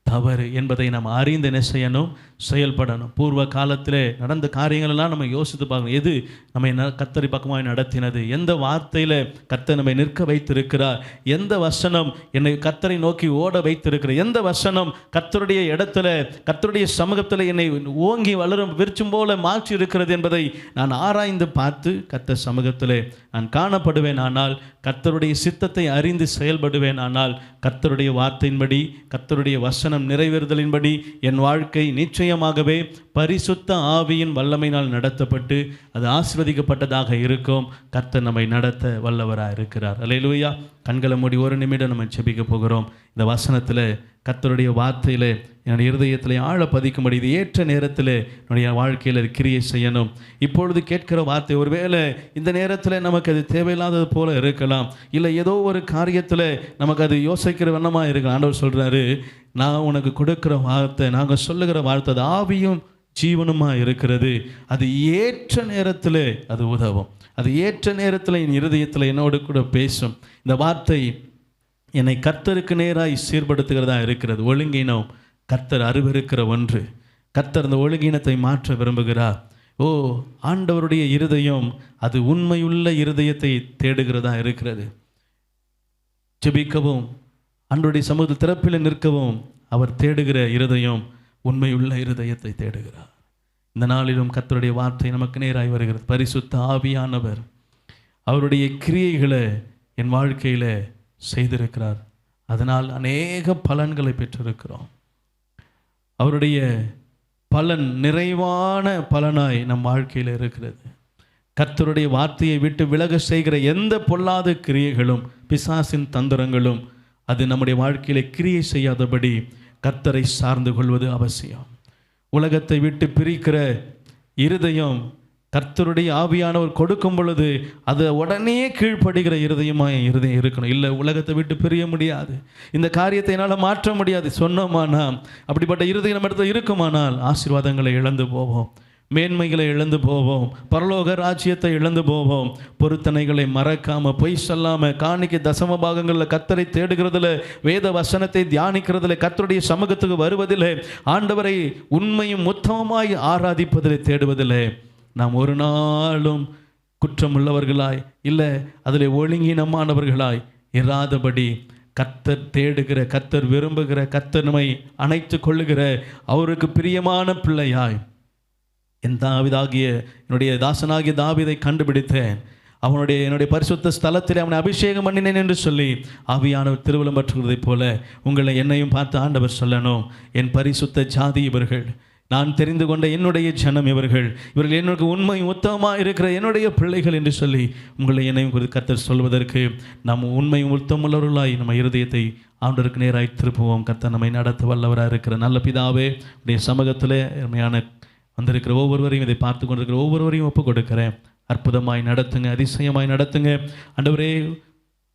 தவறு என்பதை நாம் அறிந்து என்ன செய்யணும், செயல்படணும். பூர்வ காலத்தில் நடந்த காரியங்களெல்லாம் நம்ம யோசித்து பார்க்கணும். எது நம்மை கர்த்தரை பக்கமாய் நடத்தினது, எந்த வார்த்தையில் கர்த்தர் நம்மை நிற்க வைத்திருக்கிறார், எந்த வசனம் என்னை கர்த்தரை நோக்கி ஓட வைத்திருக்கிறார், எந்த வசனம் கர்த்தருடைய இடத்துல கர்த்தருடைய சமூகத்தில் என்னை ஓங்கி வளரும் விருச்சும் போல மாற்றி இருக்கிறது என்பதை நான் ஆராய்ந்து பார்த்து கர்த்தர் சமூகத்தில் நான் காணப்படுவேன். ஆனால் கர்த்தருடைய சித்தத்தை அறிந்து செயல்படுவேன். ஆனால் கர்த்தருடைய வார்த்தையின்படி, கர்த்தருடைய வசனம் நிறைவேறுதலின்படி என் வாழ்க்கை நிச்சயமாகவே பரிசுத்த ஆவியின் வல்லமையினால் நடத்தப்பட்டு அது ஆசீர்வதிக்கப்பட்டதாக இருக்கும். கர்த்தர் நம்மை நடத்த வல்லவராக இருக்கிறார். அல்லேலூயா. கண்களை மூடி ஒரு நிமிடம் நம்ம ஜெபிக்க போகிறோம். இந்த வசனத்தில் கர்த்தருடைய வார்த்தையில் என்னுடைய இருதயத்தில் ஆழ பதிக்கும்படி இது ஏற்ற நேரத்தில் என்னுடைய வாழ்க்கையில் கிரியை செய்யணும். இப்பொழுது கேட்கிற வார்த்தை ஒருவேளை இந்த நேரத்தில் நமக்கு அது தேவையில்லாதது போல இருக்கலாம், இல்லை ஏதோ ஒரு காரியத்தில் நமக்கு அது யோசிக்கிற வண்ணமாக இருக்கலாம். ஆண்டவர் சொல்கிறாரு, நான் உனக்கு கொடுக்குற வார்த்தை, நாங்கள் சொல்லுகிற வார்த்தை அது ஆவியும் ஜீவனுமாக இருக்கிறது. அது ஏற்ற நேரத்தில் அது உதவும். அது ஏற்ற நேரத்தில் என் இருதயத்தில் என்னோடு கூட பேசும். இந்த வார்த்தை என்னை கர்த்தருக்கு நேராய் சீர்படுத்துகிறதா இருக்கிறது. ஒழுங்கினம் கர்த்தர் அருவருக்கிற ஒன்று. கர்த்தர் அந்த ஒழுங்கினத்தை மாற்ற விரும்புகிறார். ஆண்டவருடைய இருதயம் அது உண்மையுள்ள இருதயத்தை தேடுகிறதா இருக்கிறது. ஜெபிக்கவும் ஆண்டவருடைய சமூகத்தில் திறப்பில் நிற்கவும் அவர் தேடுகிற இருதயம் உண்மையுள்ள இருதயத்தை தேடுகிறார். இந்த நாளிலும் கர்த்தருடைய வார்த்தை நமக்கு நேராய் வருகிறது. பரிசுத்த ஆவியானவர் அவருடைய கிரியைகளை என் வாழ்க்கையில் செய்திருக்கிறார். அதனால் அநேக பலன்களை பெற்றிருக்கிறோம். அவருடைய பலன் நிறைவான பலனாய் நம் வாழ்க்கையில் இருக்கிறது. கர்த்தருடைய வார்த்தையை விட்டு விலக செய்கிற எந்த பொல்லாத கிரியைகளும் பிசாசின் தந்திரங்களும் அது நம்முடைய வாழ்க்கையில் கிரியை செய்யாதபடி கர்த்தரை சார்ந்து கொள்வது அவசியம். உலகத்தை விட்டு பிரிக்கிற இருதயம் கர்த்தருடைய ஆவியானவர் கொடுக்கும் பொழுது அது உடனே கீழ்ப்படுகிற இருதயம் இருக்கணும். இல்லை, உலகத்தை விட்டு பிரிய முடியாது, இந்த காரியத்தை என்னால் மாற்ற முடியாது சொன்னோமானா, அப்படிப்பட்ட இருதயம் நம்ம இடத்துல இருக்குமானால் ஆசீர்வாதங்களை இழந்து போவோம், மேன்மைகளை இழந்து போவோம், பரலோக ராஜ்யத்தை இழந்து போவோம். பொருத்தனைகளை மறக்காமல், பொய் சொல்லாமல், காணிக்கை தசம பாகங்களில் கர்த்தரை தேடுகிறதில், வேத வசனத்தை தியானிக்கிறதில், கர்த்தருடைய சமூகத்துக்கு வருவதில், ஆண்டவரை உண்மையும் உத்தமமாய் ஆராதிப்பதில், தேடுவதில் நாம் ஒரு நாளும் குற்றமுள்ளவர்களாய் இல்லை அதில் ஒழுங்கினமானவர்களாய் இராதபடி கர்த்தர் தேடுகிற, கர்த்தர் விரும்புகிற, கர்த்தர் நம்மை அணைத்து கொள்ளுகிற, அவருக்கு பிரியமான பிள்ளையாய் என் தாவீதாகிய என்னுடைய தாசனாகிய தாவீதை கண்டுபிடித்தேன், என்னுடைய பரிசுத்த ஸ்தலத்தில் அவனை அபிஷேகம் பண்ணினேன் என்று சொல்லி ஆவியானவர் திருவிழம் பற்றுவதைப் போல உங்களை என்னையும் பார்த்து ஆண்டவர் சொல்லணும், என் பரிசுத்த ஜாதி இவர்கள், நான் தெரிந்து கொண்ட என்னுடைய ஜனம் இவர்கள் எனக்கு உண்மை உத்தமமாக இருக்கிற என்னுடைய பிள்ளைகள் என்று சொல்லி உங்களை என்னையும் குறித்து கர்த்தர் சொல்வதற்கு நாம் உண்மையும் உத்தமுள்ளவர்களாய் நம்ம இருதயத்தை ஆண்டவருக்கு நேராய் திருப்புவோம். கர்த்தர் நம்மை நடத்த வல்லவராக இருக்கிற நல்ல பிதாவே, உடைய சமூகத்தில் உண்மையான வந்திருக்கிற ஒவ்வொருவரையும், இதை பார்த்து கொண்டிருக்கிற ஒவ்வொருவரையும் ஒப்பு கொடுக்கிறேன். அற்புதமாய் நடத்துங்க, அதிசயமாய் நடத்துங்க ஆண்டவரே.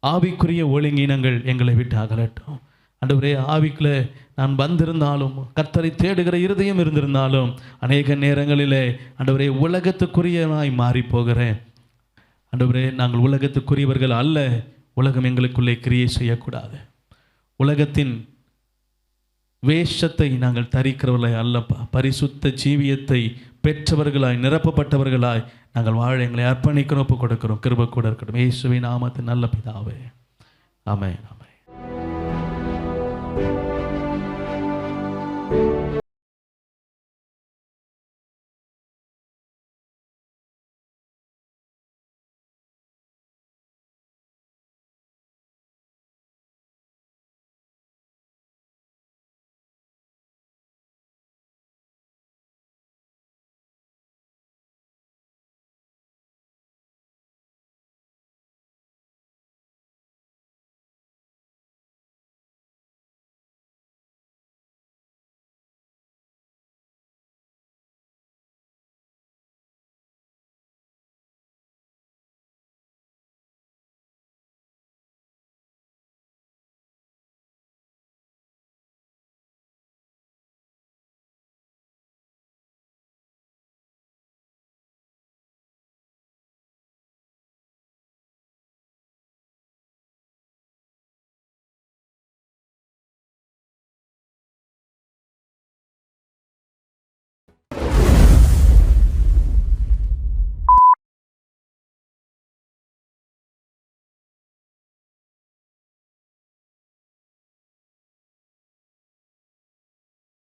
ஆவிக்குரிய ஒழுங்கினங்கள் எங்களை விட்டு அகலட்டும் ஆண்டவரே. ஆவிக்குள்ள நான் வந்திருந்தாலும், கர்த்தரை தேடுகிற இருதயம் இருந்திருந்தாலும், அநேக நேரங்களிலே ஆண்டவரே உலகத்துக்குரியவனாய் மாறி போகிறேன் ஆண்டவரே. நாங்கள் உலகத்துக்குரியவர்கள் அல்ல, உலகம் எங்களுக்குள்ளே கிரியை செய்யக்கூடாது. உலகத்தின் வேஷத்தை நாங்கள் தரிக்கிறவர்களாய் அல்லப்பா, பரிசுத்த ஜீவியத்தை பெற்றவர்களாய், நிரப்பப்பட்டவர்களாய் நாங்கள் வாழ எங்களை அர்ப்பணிக்கிறோம், ஒப்பு கொடுக்கிறோம். கிருபை கூட இருக்கட்டும். இயேசுவின் நாமத்தில் நல்ல பிதாவே, ஆமென்.